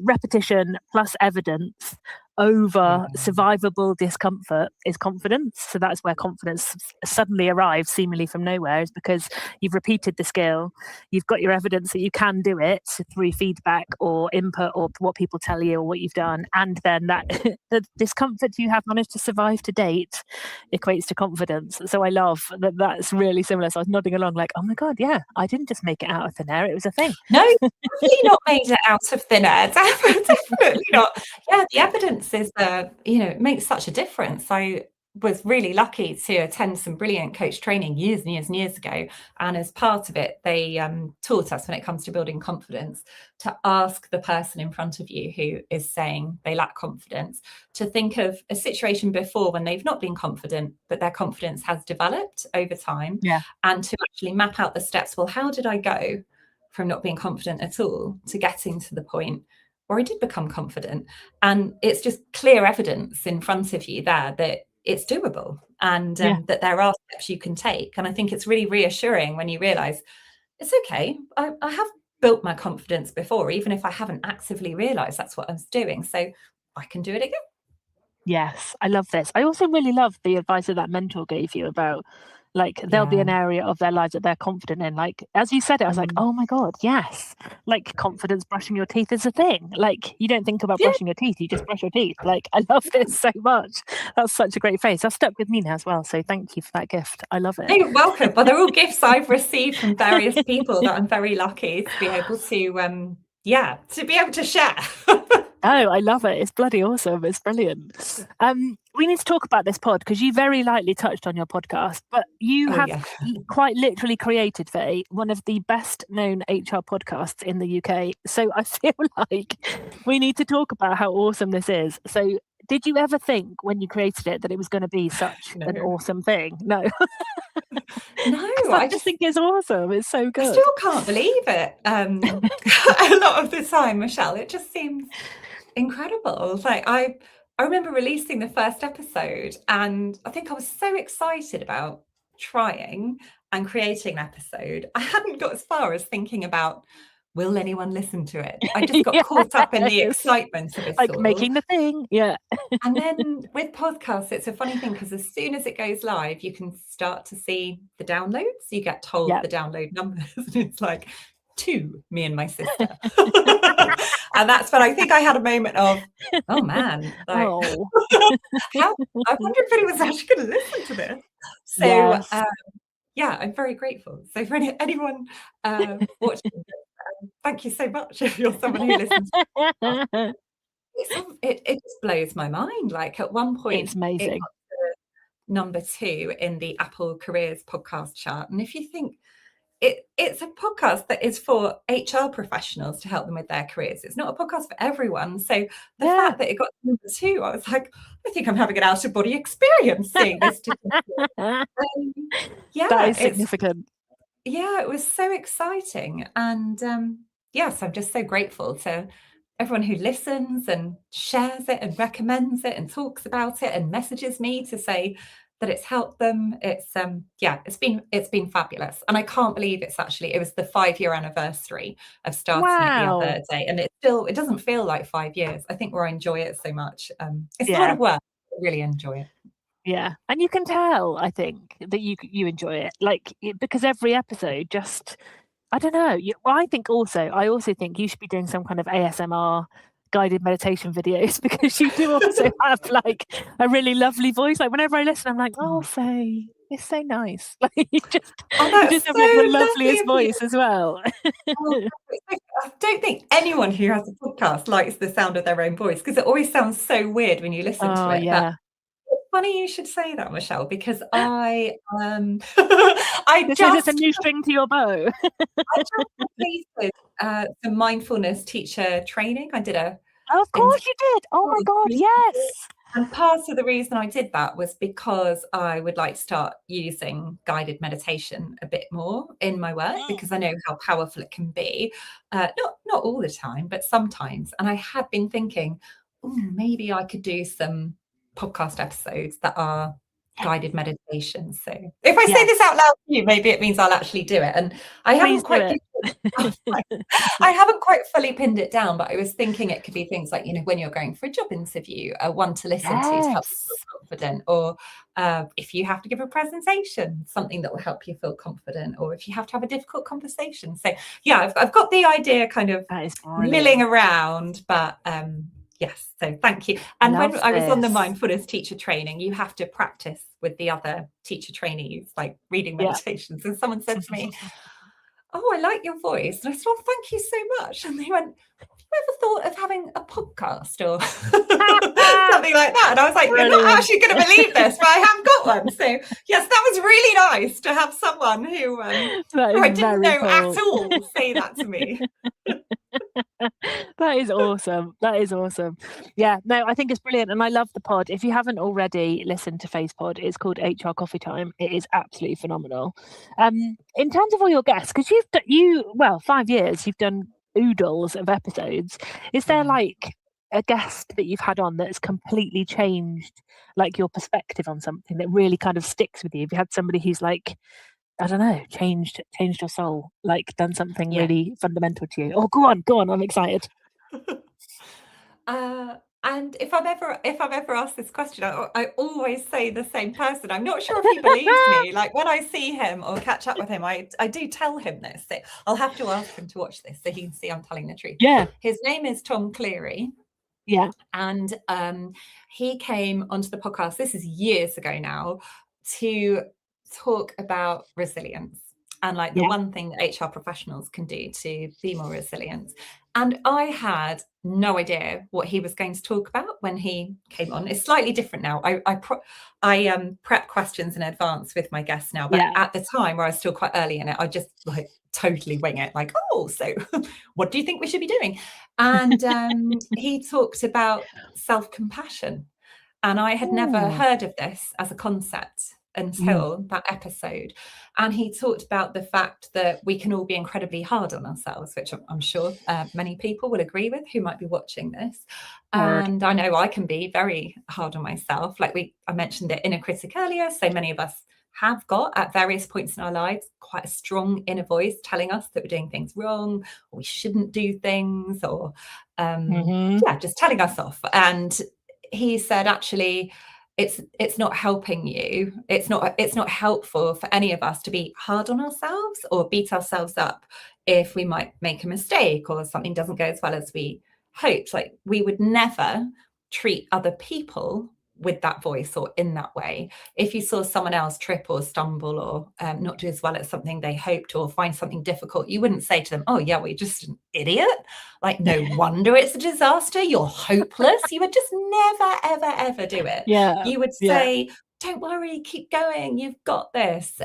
Speaker 1: repetition plus evidence over survivable discomfort is confidence. So that's where confidence suddenly arrives seemingly from nowhere, is because you've repeated the skill, you've got your evidence that you can do it through feedback or input or what people tell you or what you've done, and then that the discomfort you have managed to survive to date equates to confidence. So I love that. That's really similar. So I was nodding along like, oh my god, yeah, I didn't just make it out of thin air, it was a thing.
Speaker 2: No, definitely not made it out of thin air. Definitely not. Yeah, the evidence is, it makes such a difference. I was really lucky to attend some brilliant coach training years and years and years ago. And as part of it, they taught us, when it comes to building confidence, to ask the person in front of you who is saying they lack confidence to think of a situation before when they've not been confident, but their confidence has developed over time.
Speaker 1: Yeah.
Speaker 2: And to actually map out the steps. Well, how did I go from not being confident at all to getting to the point where I did become confident? And it's just clear evidence in front of you there that it's doable, and that there are steps you can take. And I think it's really reassuring when you realize it's okay. I have built my confidence before, even if I haven't actively realized that's what I was doing. So I can do it again.
Speaker 1: Yes, I love this. I also really love the advice that mentor gave you about, like, there'll be an area of their lives that they're confident in. Like, as you said it, I was like, oh my God, yes. Like, confidence brushing your teeth is a thing. Like, you don't think about brushing your teeth, you just brush your teeth. Like, I love this so much. That's such a great phrase. That's stuck with me now as well. So thank you for that gift. I love it.
Speaker 2: You're welcome. Well, they're all gifts I've received from various people that I'm very lucky to be able to share.
Speaker 1: Oh, I love it. It's bloody awesome. It's brilliant. We need to talk about this pod because you very lightly touched on your podcast, but you have quite literally created, Faye, one of the best known HR podcasts in the UK. So I feel like we need to talk about how awesome this is. So did you ever think when you created it that it was going to be such an awesome thing? No.
Speaker 2: No,
Speaker 1: I just think it's awesome. It's so good.
Speaker 2: I still can't believe it. A lot of the time, Michelle, it just seems incredible. Like I remember releasing the first episode, and I think I was so excited about trying and creating an episode. I hadn't got as far as thinking about, will anyone listen to it? I just got caught up in the excitement of it,
Speaker 1: like making the thing. Yeah.
Speaker 2: And then with podcasts, it's a funny thing because as soon as it goes live, you can start to see the downloads. You get told the download numbers, and it's like 2, me and my sister. And that's when I think I had a moment of, oh man, like, I wonder if anyone's actually going to listen to this. So I'm very grateful. So for anyone watching this, thank you so much if you're someone who listens. It just blows my mind. Like at one point,
Speaker 1: it's amazing.
Speaker 2: It got to number 2 in the Apple Careers podcast chart. And if you think it's a podcast that is for HR professionals to help them with their careers, it's not a podcast for everyone. So the fact that it got to number 2, I was like, I think I'm having an out of body experience seeing this.
Speaker 1: That is significant.
Speaker 2: It was so exciting. And yes, I'm just so grateful to everyone who listens and shares it and recommends it and talks about it and messages me to say that it's helped them. It's it's been fabulous. And I can't believe it was the 5-year anniversary of starting it the other day. And it doesn't feel like 5 years. I think where I enjoy it so much. It's a lot of work. I really enjoy it.
Speaker 1: Yeah, and you can tell, I think, that you enjoy it, like, because every episode just I don't know. Well, I also think you should be doing some kind of ASMR guided meditation videos because you do also have like a really lovely voice. Like whenever I listen, I'm like, oh, Faye, it's so nice. Like
Speaker 2: Oh,
Speaker 1: you
Speaker 2: that's
Speaker 1: just have
Speaker 2: so
Speaker 1: like the
Speaker 2: lovely
Speaker 1: loveliest
Speaker 2: of you.
Speaker 1: voice as well.
Speaker 2: Oh, I don't think anyone who has a podcast likes the sound of their own voice because it always sounds so weird when you listen to
Speaker 1: Oh
Speaker 2: it. But
Speaker 1: yeah,
Speaker 2: it's funny you should say that, Michelle, because I
Speaker 1: this is a
Speaker 2: just
Speaker 1: new string to your bow.
Speaker 2: I just completed some mindfulness teacher training. I did a
Speaker 1: Oh, of
Speaker 2: intensive
Speaker 1: course you did. Oh my
Speaker 2: course
Speaker 1: god,
Speaker 2: recently.
Speaker 1: yes.
Speaker 2: And part of the reason I did that was because I would like to start using guided meditation a bit more in my work
Speaker 1: Mm.
Speaker 2: because I know how powerful it can be. Not all the time, but sometimes. And I had been thinking, oh, maybe I could do some podcast episodes that are guided
Speaker 1: Yes,
Speaker 2: meditations. So if I say this
Speaker 1: yes.
Speaker 2: out loud to you, maybe it means I'll actually do it. And I
Speaker 1: Please
Speaker 2: haven't
Speaker 1: do
Speaker 2: quite
Speaker 1: it.
Speaker 2: I haven't quite fully pinned it down, but I was thinking it could be things like, when you're going for a job interview, one to listen to help you feel
Speaker 1: Yes.
Speaker 2: confident, or if you have to give a presentation, something that will help you feel confident, or if you have to have a difficult conversation. So yeah, I've got the idea kind of
Speaker 1: That is
Speaker 2: milling
Speaker 1: brilliant.
Speaker 2: around, but yes, so thank you. And when
Speaker 1: Love
Speaker 2: I was on the
Speaker 1: this.
Speaker 2: mindfulness teacher training, you have to practice with the other teacher trainees, like reading
Speaker 1: Yeah.
Speaker 2: meditations. And someone said to me, oh, I like your voice. And I said, oh, thank you so much. And they went, have you ever thought of having a podcast or something like that? And I was like, you're not
Speaker 1: Brilliant.
Speaker 2: actually going to believe this, but I have got one. So yes, that was really nice to have someone who
Speaker 1: That is
Speaker 2: I didn't
Speaker 1: very
Speaker 2: know at
Speaker 1: cool.
Speaker 2: all say that to me.
Speaker 1: That is awesome. That is awesome. Yeah, no, I think it's brilliant, and I love the pod. If you haven't already listened to Face Pod, it's called HR Coffee Time. It is absolutely phenomenal. In terms of all your guests, because well 5 years, you've done oodles of episodes. Is there
Speaker 2: Yeah.
Speaker 1: like a guest that you've had on that's completely changed like your perspective on something that really kind of sticks with you? Have you had somebody who's like I don't know, changed your soul, like done something
Speaker 2: Yeah.
Speaker 1: really fundamental to you. Oh, go on, I'm excited.
Speaker 2: And if I'm ever asked this question, I always say the same person. I'm not sure if he believes me. Like when I see him or catch up with him, I do tell him this. So I'll have to ask him to watch this so he can see I'm telling the truth.
Speaker 1: Yeah,
Speaker 2: His name is Tom Cleary,
Speaker 1: yeah,
Speaker 2: and he came onto the podcast. This is years ago now to talk about resilience and like the
Speaker 1: yeah,
Speaker 2: one thing that HR professionals can do to be more resilient. And I had no idea what he was going to talk about when he came on. It's slightly different now. I prep questions in advance with my guests now, but
Speaker 1: yeah.
Speaker 2: at the time where I was still quite early in it, I just like totally wing it. Like, oh, so what do you think we should be doing? And he talked about self-compassion. And I had never
Speaker 1: Ooh,
Speaker 2: heard of this as a concept
Speaker 1: mm,
Speaker 2: until that episode. And he talked about the fact that we can all be incredibly hard on ourselves, which I'm sure many people will agree with who might be watching this.
Speaker 1: word.
Speaker 2: And I know I can be very hard on myself. Like I mentioned the inner critic earlier. So many of us have got at various points in our lives quite a strong inner voice telling us that we're doing things wrong or we shouldn't do things or
Speaker 1: Hmm.
Speaker 2: yeah, just telling us off. And he said actually it's not helping you. It's not helpful for any of us to be hard on ourselves or beat ourselves up if we might make a mistake or something doesn't go as well as we hoped. Like we would never treat other people with that voice or in that way. If you saw someone else trip or stumble or not do as well at something they hoped or find something difficult, you wouldn't say to them, oh yeah, well, you're just an idiot, like no wonder it's a disaster, you're hopeless. You would just never ever ever do it.
Speaker 1: Yeah,
Speaker 2: You would
Speaker 1: yeah,
Speaker 2: say, don't worry, keep going, you've got this.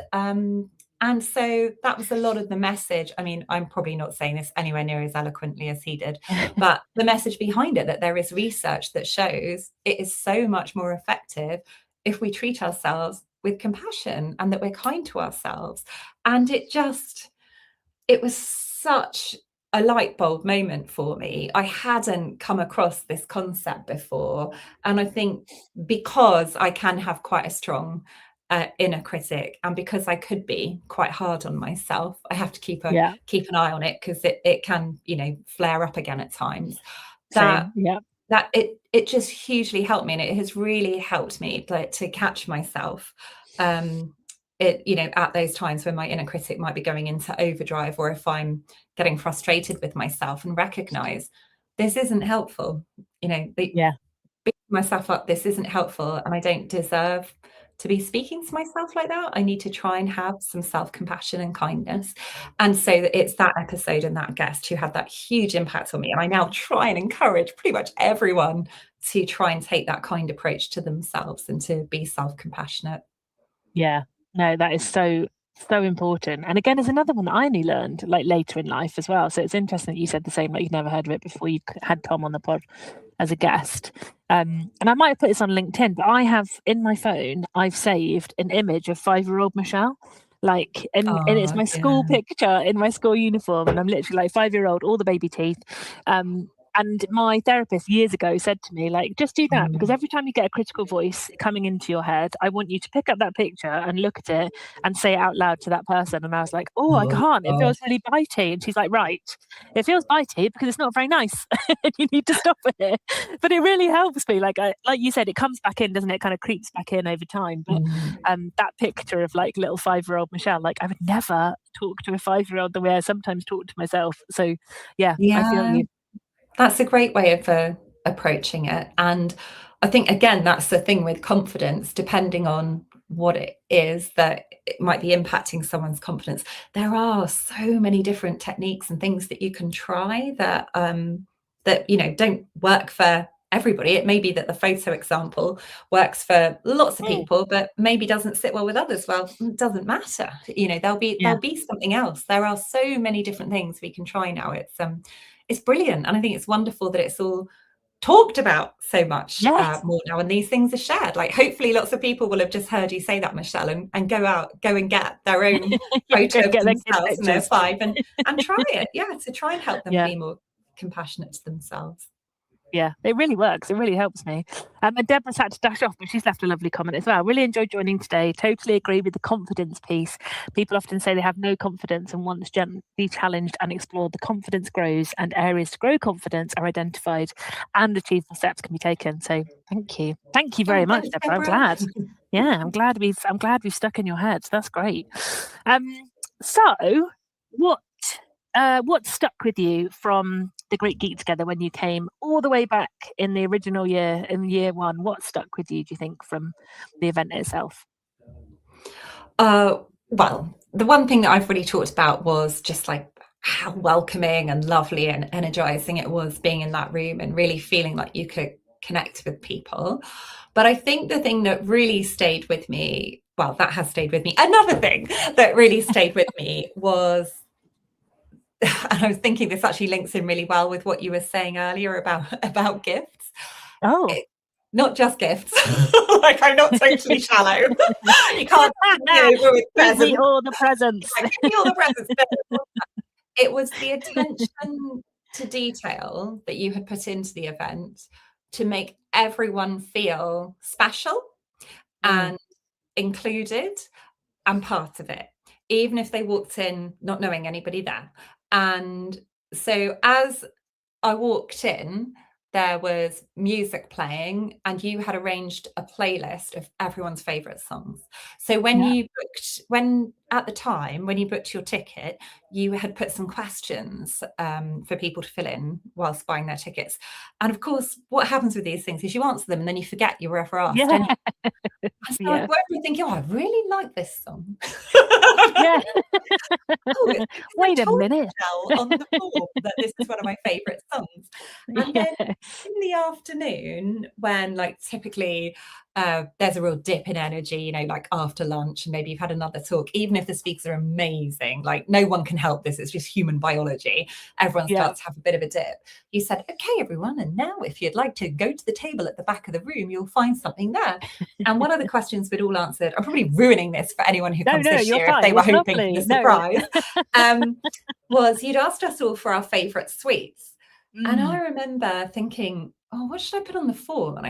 Speaker 2: And so that was a lot of the message. I mean, I'm probably not saying this anywhere near as eloquently as he did, but the message behind it, that there is research that shows it is so much more effective if we treat ourselves with compassion and that we're kind to ourselves. And it was such a light bulb moment for me. I hadn't come across this concept before. And I think because I can have quite a strong inner critic, and because I could be quite hard on myself, I have to
Speaker 1: yeah.
Speaker 2: keep an eye on it because it can, flare up again at times. That
Speaker 1: Same. Yeah.
Speaker 2: that it just hugely helped me, and it has really helped me like to catch myself. It, you know, at those times when my inner critic might be going into overdrive, or if I'm getting frustrated with myself, and recognize this isn't helpful. You know,
Speaker 1: Yeah.
Speaker 2: beating myself up, this isn't helpful, and I don't deserve to be speaking to myself like that. I need to try and have some self-compassion and kindness. And so it's that episode and that guest who had that huge impact on me. And I now try and encourage pretty much everyone to try and take that kind approach to themselves and to be self-compassionate.
Speaker 1: Yeah. No, that is so, so important. And again, there's another one that I only learned like later in life as well. So it's interesting that you said the same, like you'd never heard of it before you had Tom on the pod as a guest. And I might have put this on LinkedIn, but I have in my phone, I've saved an image of 5-year-old Michelle. Like, and it's
Speaker 2: Oh,
Speaker 1: my school
Speaker 2: yeah.
Speaker 1: picture in my school uniform, and I'm literally like 5-year-old, all the baby teeth. And my therapist years ago said to me, like, just do that, because
Speaker 2: Mm.
Speaker 1: every time you get a critical voice coming into your head, I want you to pick up that picture and look at it and say it out loud to that person. And I was like, oh, I
Speaker 2: Oh,
Speaker 1: can't. It
Speaker 2: God.
Speaker 1: feels really bitey. And she's like, right, it feels bitey because it's not very nice. You need to stop it. But it really helps me. Like you said, it comes back in, doesn't it? Kind of creeps back in over time. But
Speaker 2: Mm.
Speaker 1: that picture of like little 5-year-old Michelle, like I would never talk to a 5-year-old the way I sometimes talk to myself. So yeah, I feel
Speaker 2: Yeah.
Speaker 1: you.
Speaker 2: That's a great way of approaching it. And I think, again, that's the thing with confidence, depending on what it is that it might be impacting someone's confidence. There are so many different techniques and things that you can try that, you know, don't work for everybody. It may be that the photo example works for lots of
Speaker 1: Mm,
Speaker 2: people, but maybe doesn't sit well with others. Well, it doesn't matter. You know,
Speaker 1: yeah.
Speaker 2: there'll be something else. There are so many different things we can try now. It's brilliant. And I think it's wonderful that it's all talked about so much
Speaker 1: Yes.
Speaker 2: more now, and these things are shared. Like, hopefully lots of people will have just heard you say that, Michelle, and go and get their own
Speaker 1: Yeah, go
Speaker 2: photo
Speaker 1: and
Speaker 2: of
Speaker 1: get their kids'
Speaker 2: themselves and their
Speaker 1: pictures.
Speaker 2: 5, and try it. Yeah, to try and help them
Speaker 1: Yeah.
Speaker 2: be more compassionate to themselves.
Speaker 1: Yeah, it really works. It really helps me. And Deborah's had to dash off, but she's left a lovely comment as well. Really enjoyed joining today. Totally agree with the confidence piece. People often say they have no confidence, and once gently challenged and explored, the confidence grows, and areas to grow confidence are identified, and achievable steps can be taken. So thank you. Thank you very
Speaker 2: Oh,
Speaker 1: much,
Speaker 2: thanks,
Speaker 1: Deborah. I'm
Speaker 2: Deborah.
Speaker 1: glad. Yeah, I'm glad we've stuck in your heads. That's great. So what stuck with you from the Great Geek Together when you came all the way back in the original year, in year one? What stuck with you, do you think, from the event itself?
Speaker 2: Uh, well, the one thing that I've really talked about was just like how welcoming and lovely and energizing it was being in that room and really feeling like you could connect with people. But I think the thing that really stayed with me, well, that has stayed with me. Another thing that really stayed with me was, and I was thinking this actually links in really well with what you were saying earlier about gifts.
Speaker 1: Oh.
Speaker 2: It, not just gifts. Like, I'm not totally shallow. You can't win me over with
Speaker 1: Give me
Speaker 2: presents.
Speaker 1: all the presents.
Speaker 2: Yeah, give me all the presents. No, it was the attention to detail that you had put into the event to make everyone feel special
Speaker 1: Mm,
Speaker 2: and included and part of it, even if they walked in not knowing anybody there. And so as I walked in, there was music playing, and you had arranged a playlist of everyone's favorite songs. So
Speaker 1: yeah.
Speaker 2: when at the time when you booked your ticket, you had put some questions for people to fill in whilst buying their tickets. And of course, what happens with these things is you answer them and then you forget you were ever asked.
Speaker 1: Yeah.
Speaker 2: And so I
Speaker 1: Yeah.
Speaker 2: was thinking, oh, I really like this song.
Speaker 1: Yeah.
Speaker 2: Oh, it's because I
Speaker 1: Wait a
Speaker 2: told
Speaker 1: minute.
Speaker 2: Michelle on the form that this is one of my favourite songs. And then
Speaker 1: Yes.
Speaker 2: in the afternoon, when like typically there's a real dip in energy, you know, like after lunch, and maybe you've had another talk, even if the speakers are amazing, like no one can help this, it's just human biology. Everyone
Speaker 1: Yeah.
Speaker 2: starts to have a bit of a dip. You said, okay, everyone, and now if you'd like to go to the table at the back of the room, you'll find something there. And one of the questions we'd all answered, I'm probably ruining this for anyone who
Speaker 1: No,
Speaker 2: comes
Speaker 1: no,
Speaker 2: this
Speaker 1: you're
Speaker 2: year if
Speaker 1: fine.
Speaker 2: they were
Speaker 1: It's
Speaker 2: hoping for the
Speaker 1: lovely. No.
Speaker 2: surprise, um, was you'd asked us all for our favourite sweets. And I
Speaker 1: Mm,
Speaker 2: remember thinking, oh, what should I put on the form? And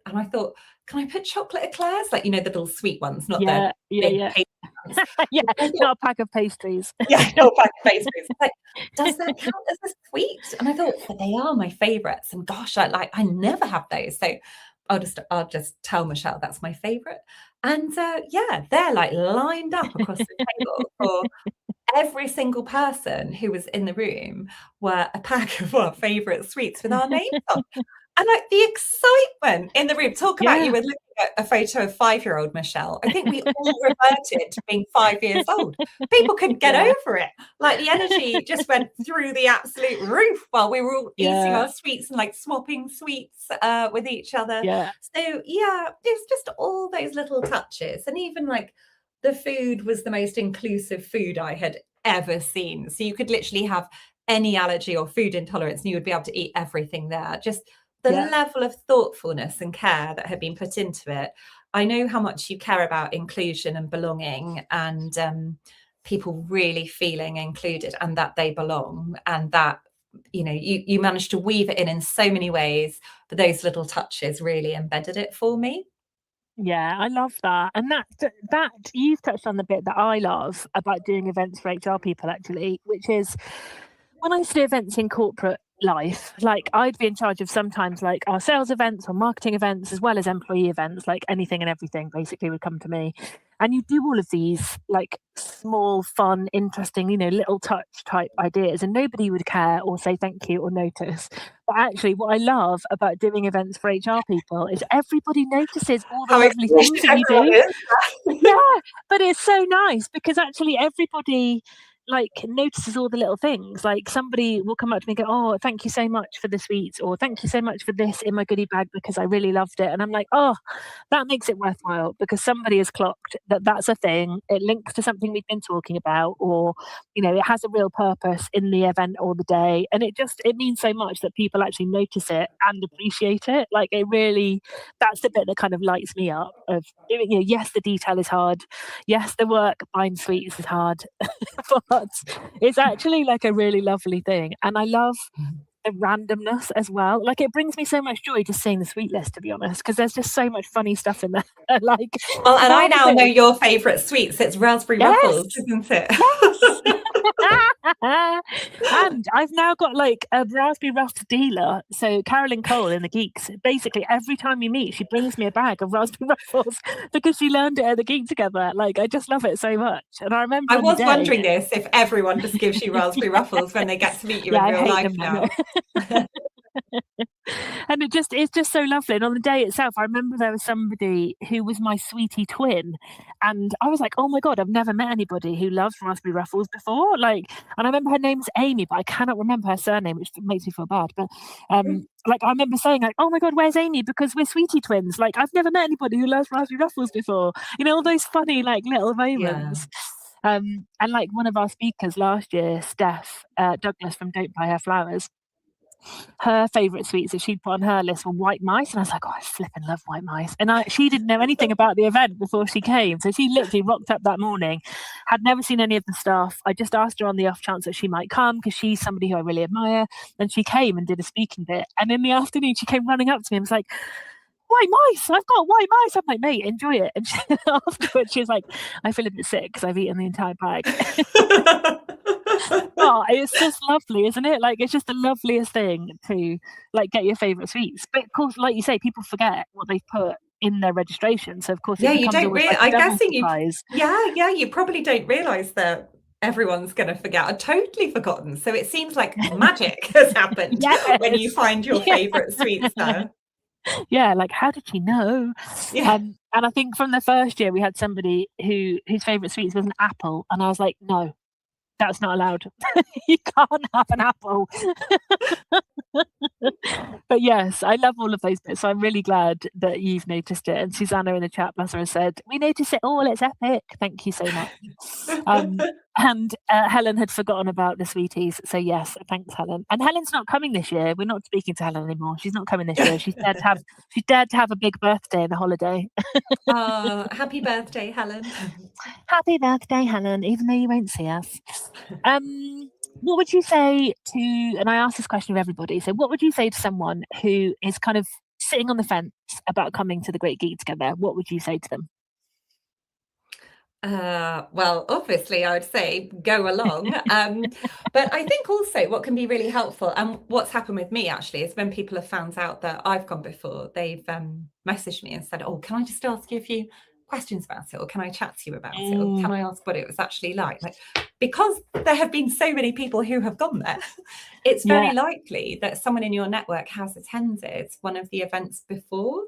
Speaker 2: I thought, can I put chocolate eclairs? Like, you know, the little sweet ones, not the
Speaker 1: yeah. Yeah.
Speaker 2: big
Speaker 1: Yeah.
Speaker 2: cake. pants.
Speaker 1: Yeah,
Speaker 2: I thought,
Speaker 1: not a pack of pastries.
Speaker 2: yeah, no pack of pastries. It's like, does that count as a sweet? And I thought, but they are my favorites. And gosh, I never have those. So I'll just tell Michelle that's my favorite. And yeah, they're like lined up across the table for every single person who was in the room were a pack of our favorite sweets with our names on. And like the excitement in the room, talk about you
Speaker 1: Yeah.
Speaker 2: were looking at a photo of 5-year-old Michelle. I think we all reverted to being 5 years old. People couldn't get
Speaker 1: Yeah.
Speaker 2: over it. Like the energy just went through the absolute roof while we were all eating
Speaker 1: Yeah.
Speaker 2: our sweets and like swapping sweets with each other.
Speaker 1: Yeah.
Speaker 2: So yeah, it's just all those little touches. And even like the food was the most inclusive food I had ever seen. So you could literally have any allergy or food intolerance and you would be able to eat everything there. Just the
Speaker 1: Yeah.
Speaker 2: level of thoughtfulness and care that had been put into it. I know how much you care about inclusion and belonging and people really feeling included and that they belong, and that you managed to weave it in so many ways, but those little touches really embedded it for me.
Speaker 1: Yeah, I love that. And that you've touched on the bit that I love about doing events for HR people actually, which is when I used to do events in corporate life, like I'd be in charge of sometimes like our sales events or marketing events as well as employee events, like anything and everything basically would come to me. And you do all of these like small, fun, interesting, little touch type ideas, and nobody would care or say thank you or notice. But actually, what I love about doing events for HR people is everybody notices all the
Speaker 2: How
Speaker 1: lovely
Speaker 2: excited
Speaker 1: things that you
Speaker 2: everyone
Speaker 1: do.
Speaker 2: is.
Speaker 1: Yeah, but it's so nice because actually everybody like notices all the little things. Like somebody will come up to me and go, "Oh, thank you so much for the sweets," or "Thank you so much for this in my goodie bag because I really loved it." And I'm like, "Oh, that makes it worthwhile because somebody has clocked that that's a thing. It links to something we've been talking about, or it has a real purpose in the event or the day, and it means so much that people actually notice it and appreciate it. Like it really, that's the bit that kind of lights me up. Of doing, yes, the detail is hard. Yes, the work buying sweets is hard, but it's actually like a really lovely thing, and I love the randomness as well. Like it brings me so much joy just seeing the sweet list, to be honest, because there's just so much funny stuff in there. Like
Speaker 2: Well, and I
Speaker 1: half of
Speaker 2: now know
Speaker 1: it,
Speaker 2: your favorite sweets. It's raspberry
Speaker 1: yes,
Speaker 2: ruffles, isn't it?
Speaker 1: yes. And I've now got like a raspberry ruffs dealer. So Carolyn Cole in the Geeks, basically every time we meet, she brings me a bag of raspberry ruffles because she learned it at the Geek Together. Like I just love it so much. And I remember
Speaker 2: I
Speaker 1: on the
Speaker 2: was
Speaker 1: day,
Speaker 2: wondering this, if everyone just gives you raspberry ruffles when they get to meet you
Speaker 1: yeah,
Speaker 2: in
Speaker 1: I
Speaker 2: real
Speaker 1: hate
Speaker 2: life
Speaker 1: them now.
Speaker 2: now.
Speaker 1: And it's just so lovely. And on the day itself, I remember there was somebody who was my sweetie twin, and I was like, "Oh my god, I've never met anybody who loves raspberry ruffles before." Like, and I remember her name's Amy, but I cannot remember her surname, which makes me feel bad. But like I remember saying, like, "Oh my god, where's Amy?" Because we're sweetie twins. Like, I've never met anybody who loves raspberry ruffles before. All those funny like little
Speaker 2: Yeah.
Speaker 1: moments. And like one of our speakers last year, Steph Douglas from Don't Buy Her Flowers, her favourite sweets that she'd put on her list were white mice, and I was like, "Oh, I flipping love white mice." And she didn't know anything about the event before she came, so she literally rocked up that morning, had never seen any of the stuff. I just asked her on the off chance that she might come because she's somebody who I really admire, and she came and did a speaking bit. And in the afternoon, she came running up to me and was like, "White mice! I've got white mice!" I'm like, "Mate, enjoy it." And afterwards, she was like, "I feel a bit sick because I've eaten the entire bag." Oh, it's just lovely, isn't it? Like, it's just the loveliest thing to, like, get your favourite sweets. But, of course, like you say, people forget what they've put in their registration, so, of course, it
Speaker 2: Yeah, you
Speaker 1: becomes
Speaker 2: don't
Speaker 1: almost
Speaker 2: really.
Speaker 1: like a
Speaker 2: I'm
Speaker 1: double
Speaker 2: guessing you.
Speaker 1: surprise.
Speaker 2: Yeah, you probably don't realise that everyone's going to forget. I've totally forgotten. So it seems like magic has happened when you
Speaker 1: Yes.
Speaker 2: find your
Speaker 1: Yeah.
Speaker 2: favourite sweets there.
Speaker 1: Yeah, like, how did she know?
Speaker 2: Yeah.
Speaker 1: And I think from the first year, we had somebody whose favourite sweets was an apple, and I was like, "No, that's not allowed. You can't have an apple." But yes, I love all of those bits. So I'm really glad that you've noticed it. And Susanna in the chat, bless her, has said, "We notice it all. It's epic." Thank you so much. And Helen had forgotten about the sweeties. So yes, thanks, Helen. And Helen's not coming this year. We're not speaking to Helen anymore. She's not coming this year. She's dared to have a big birthday and a holiday.
Speaker 2: Oh, happy birthday, Helen.
Speaker 1: Happy birthday, Helen, even though you won't see us. What would you say to, and I ask this question of everybody, so what would you say to someone who is kind of sitting on the fence about coming to the Great Geek Together? What would you say to them?
Speaker 2: Well, obviously, I would say go along. But I think also what can be really helpful, and what's happened with me actually, is when people have found out that I've gone before, they've messaged me and said, "Oh, can I just ask you a few questions about it, or can I chat to you about it, or
Speaker 1: Mm,
Speaker 2: can I ask what it was actually like?" Like, because there have been so many people who have gone there, it's
Speaker 1: yeah.
Speaker 2: very likely that someone in your network has attended one of the events before.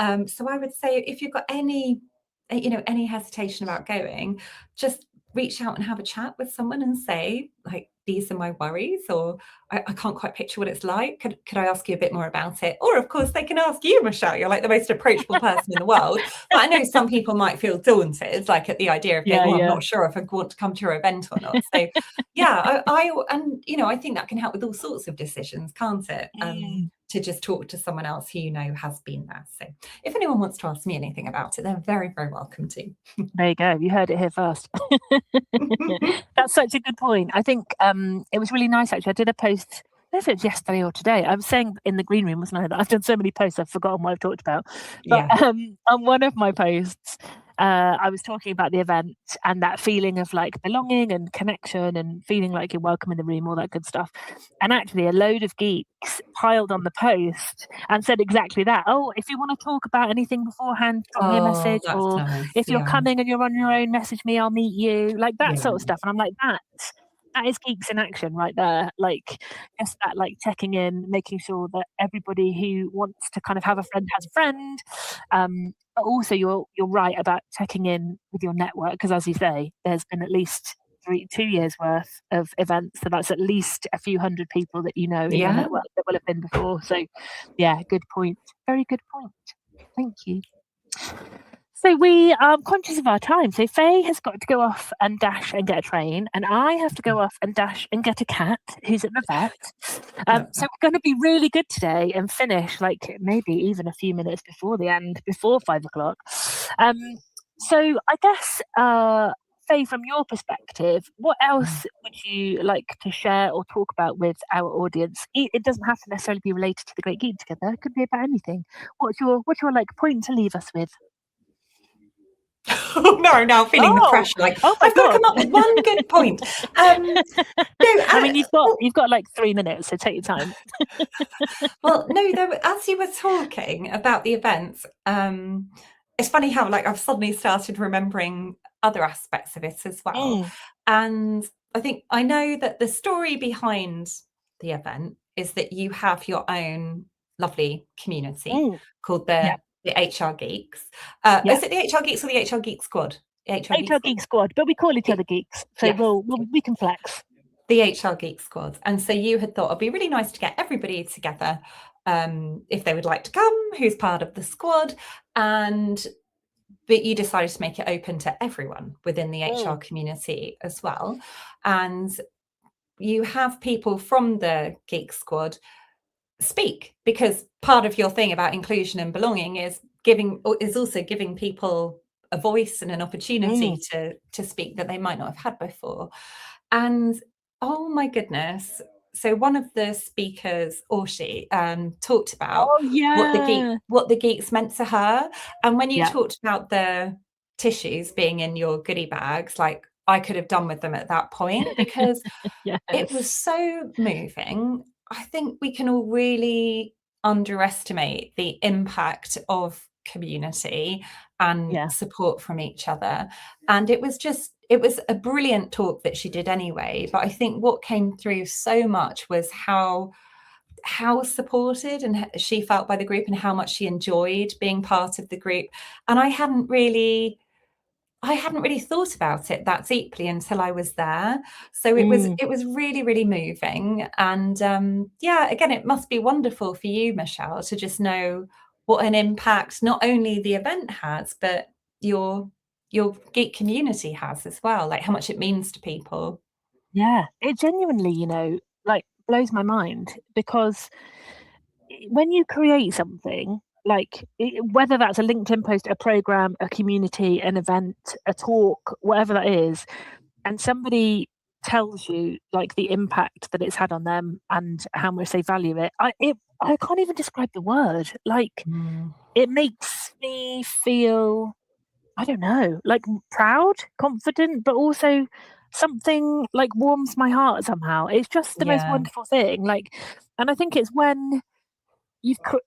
Speaker 2: So I would say if you've got any hesitation about going, just reach out and have a chat with someone and say, like, these are my worries, or I can't quite picture what it's like. Could I ask you a bit more about it? Or of course they can ask you, Michelle. You're like the most approachable person in the world. But I know some people might feel daunted, like at the idea of going,
Speaker 1: Yeah,
Speaker 2: oh, I'm
Speaker 1: yeah.
Speaker 2: not sure if I want to come to your event or not. So yeah, I think that can help with all sorts of decisions, can't it?
Speaker 1: Mm.
Speaker 2: To just talk to someone else who you know has been there. So if anyone wants to ask me anything about it, they're very, very welcome to.
Speaker 1: There you go. You heard it here first. That's such a good point. I think it was really nice actually. I did a post. I don't know if it was yesterday or today. I was saying in the green room, wasn't I? That I've done so many posts, I've forgotten what I've talked about. But
Speaker 2: Yeah.
Speaker 1: on one of my posts, I was talking about the event and that feeling of like belonging and connection and feeling like you're welcome in the room, all that good stuff. And actually, a load of geeks piled on the post and said exactly that. Oh, if you want to talk about anything beforehand, drop me a
Speaker 2: Oh,
Speaker 1: message.
Speaker 2: that's
Speaker 1: Or
Speaker 2: nice.
Speaker 1: if you're
Speaker 2: Yeah.
Speaker 1: coming and you're on your own, message me, I'll meet you. Like that
Speaker 2: Yeah.
Speaker 1: sort of stuff. And I'm like, that is geeks in action right there. Like just that like checking in, making sure that everybody who wants to kind of have a friend has a friend. But also you're right about checking in with your network because as you say, there's been at least 2 years worth of events. So that's at least a few hundred people that you know in your
Speaker 2: Yeah.
Speaker 1: network that will have been before. So yeah, good point. Very good point. Thank you. So we are conscious of our time. So Faye has got to go off and dash and get a train, and I have to go off and dash and get a cat who's at the vet.
Speaker 2: Love
Speaker 1: So
Speaker 2: that.
Speaker 1: we're going to be really good today and finish like maybe even a few minutes before the end, before 5 o'clock. Um, so I guess, Faye, from your perspective, what else would you like to share or talk about with our audience? It doesn't have to necessarily be related to the Great Geek Together. It could be about anything. What's your like point to leave us with?
Speaker 2: Oh no, now I'm feeling the
Speaker 1: Oh,
Speaker 2: pressure. Like
Speaker 1: oh my
Speaker 2: I've got to
Speaker 1: god.
Speaker 2: come up with one good point. No,
Speaker 1: I mean, you've got
Speaker 2: well,
Speaker 1: you've got like 3 minutes, so take your time.
Speaker 2: well, no, as you were talking about the events, it's funny how like I've suddenly started remembering other aspects of it as well.
Speaker 1: Mm,
Speaker 2: And I think I know that the story behind the event is that you have your own lovely community
Speaker 1: mm.
Speaker 2: called
Speaker 1: Yep,
Speaker 2: the HR Geeks.
Speaker 1: yep.
Speaker 2: Is it the HR Geeks or the HR Geek Squad? The HR Geek
Speaker 1: HR
Speaker 2: Squad?
Speaker 1: Geek Squad, but we call each
Speaker 2: The-
Speaker 1: other geeks, so
Speaker 2: Yes,
Speaker 1: we can flex.
Speaker 2: the HR Geek Squad. And so you had thought it'd be really nice to get everybody together, if they would like to come, who's part of the squad, and but you decided to make it open to everyone within the HR
Speaker 1: Mm,
Speaker 2: community as well. And you have people from the Geek Squad speak because part of your thing about inclusion and belonging is also giving people a voice and an
Speaker 1: mm.
Speaker 2: opportunity to speak that they might not have had before. And oh my goodness. So one of the speakers, Orshi, talked about
Speaker 1: Oh, yeah.
Speaker 2: what the geeks meant to her. And when you
Speaker 1: Yeah.
Speaker 2: talked about the tissues being in your goodie bags, like I could have done with them at that point because it was
Speaker 1: Yes.
Speaker 2: so moving. I think we can all really underestimate the impact of community and
Speaker 1: Yeah.
Speaker 2: support from each other. And it was a brilliant talk that she did anyway. But I think what came through so much was how supported and she felt by the group and how much she enjoyed being part of the group. And I hadn't really thought about it that deeply until I was there. So
Speaker 1: Mm.
Speaker 2: it was really, really moving. And yeah, again, it must be wonderful for you, Michelle, to just know what an impact not only the event has, but your your geek community has as well, like how much it means to people.
Speaker 1: Yeah. It genuinely, like blows my mind because when you create something, like whether that's a LinkedIn post, a program, a community, an event, a talk, whatever that is, and somebody tells you like the impact that it's had on them and how much they value it, I can't even describe the word. Like
Speaker 2: Mm.
Speaker 1: it makes me feel I don't know, like proud, confident, but also something like warms my heart somehow. It's just the most
Speaker 2: Yeah.
Speaker 1: wonderful thing. Like, and I think it's when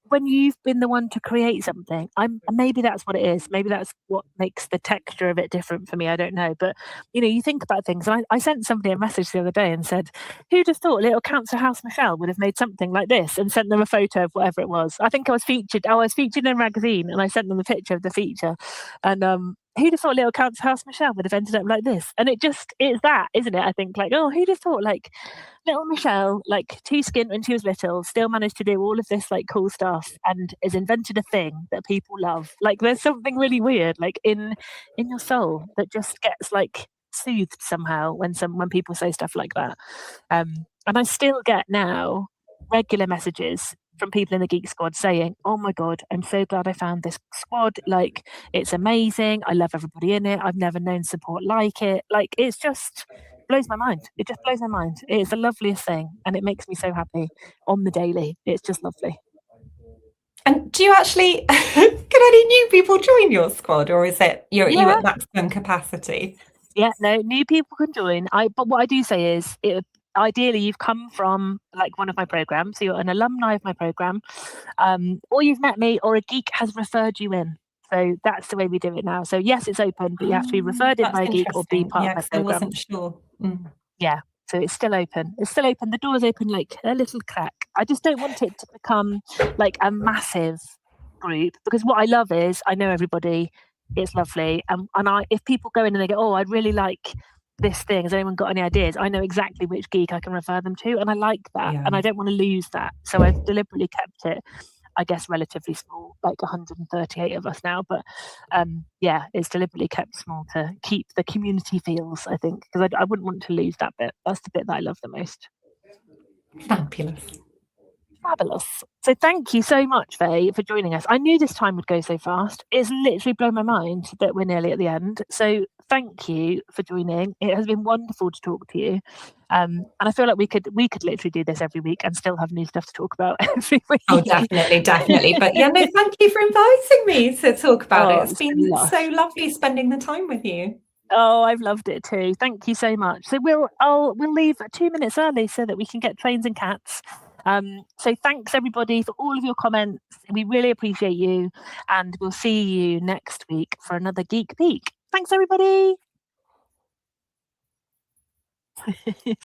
Speaker 1: when you've been the one to create something. Maybe that's what it is. Maybe that's what makes the texture of it different for me. I don't know, but you think about things. And I sent somebody a message the other day and said, "Who'd have thought little Council House Michelle would have made something like this?" And sent them a photo of whatever it was. I think I was featured. I was featured in a magazine, and I sent them a picture of the feature. And who'd have thought little Council House Michelle would have ended up like this? And it's that, isn't it? I think like, oh, who'd have thought like little Michelle, like too skint when she was little, still managed to do all of this like cool stuff and has invented a thing that people love. Like there's something really weird, like in your soul that just gets like soothed somehow when people say stuff like that. And I still get now regular messages from people in the Geek Squad saying, "Oh my god, I'm so glad I found this squad. Like, it's amazing. I love everybody in it. I've never known support like it. Like, it's just blows my mind. It just blows my mind. It's the loveliest thing, and it makes me so happy on the daily. It's just lovely."
Speaker 2: And do you actually can any new people join your squad, or is it you
Speaker 1: Yeah,
Speaker 2: at maximum capacity?
Speaker 1: yeah. No, new people can join. But what I do say is, ideally, you've come from like one of my programs, so you're an alumni of my program, or you've met me, or a geek has referred you in. So that's the way we do it now. So yes, it's open, but you have to be referred in
Speaker 2: That's
Speaker 1: by a geek or be
Speaker 2: interesting.
Speaker 1: part of
Speaker 2: Yeah,
Speaker 1: my
Speaker 2: 'cause I
Speaker 1: program.
Speaker 2: wasn't sure.
Speaker 1: Yeah. So it's still open. It's still open. The door's open like a little crack. I just don't want it to become like a massive group because what I love is I know everybody. It's lovely. And if people go in and they go, "Oh, I'd really like this thing. Has anyone got any ideas?" I know exactly which geek I can refer them to. And I like that.
Speaker 2: Yeah.
Speaker 1: And I don't want to lose that. So I've deliberately kept it, I guess, relatively small, like 138 of us now. But yeah, it's deliberately kept small to keep the community feels, I think, because I wouldn't want to lose that bit. That's the bit that I love the most.
Speaker 2: Fabulous.
Speaker 1: Fabulous. So thank you so much, Faye, for joining us. I knew this time would go so fast. It's literally blown my mind that we're nearly at the end. So thank you for joining. It has been wonderful to talk to you. And I feel like we could literally do this every week and still have new stuff to talk about every
Speaker 2: Oh,
Speaker 1: week.
Speaker 2: definitely, definitely. But yeah, no, thank you for inviting me to talk about it.
Speaker 1: Oh,
Speaker 2: It's
Speaker 1: it's been
Speaker 2: been so
Speaker 1: lush.
Speaker 2: lovely spending the time with you.
Speaker 1: Oh, I've loved it too. Thank you so much. So we'll leave 2 minutes early so that we can get trains and cats. So thanks everybody for all of your comments. We really appreciate you, and we'll see you next week for another Geek Peek. Thanks everybody.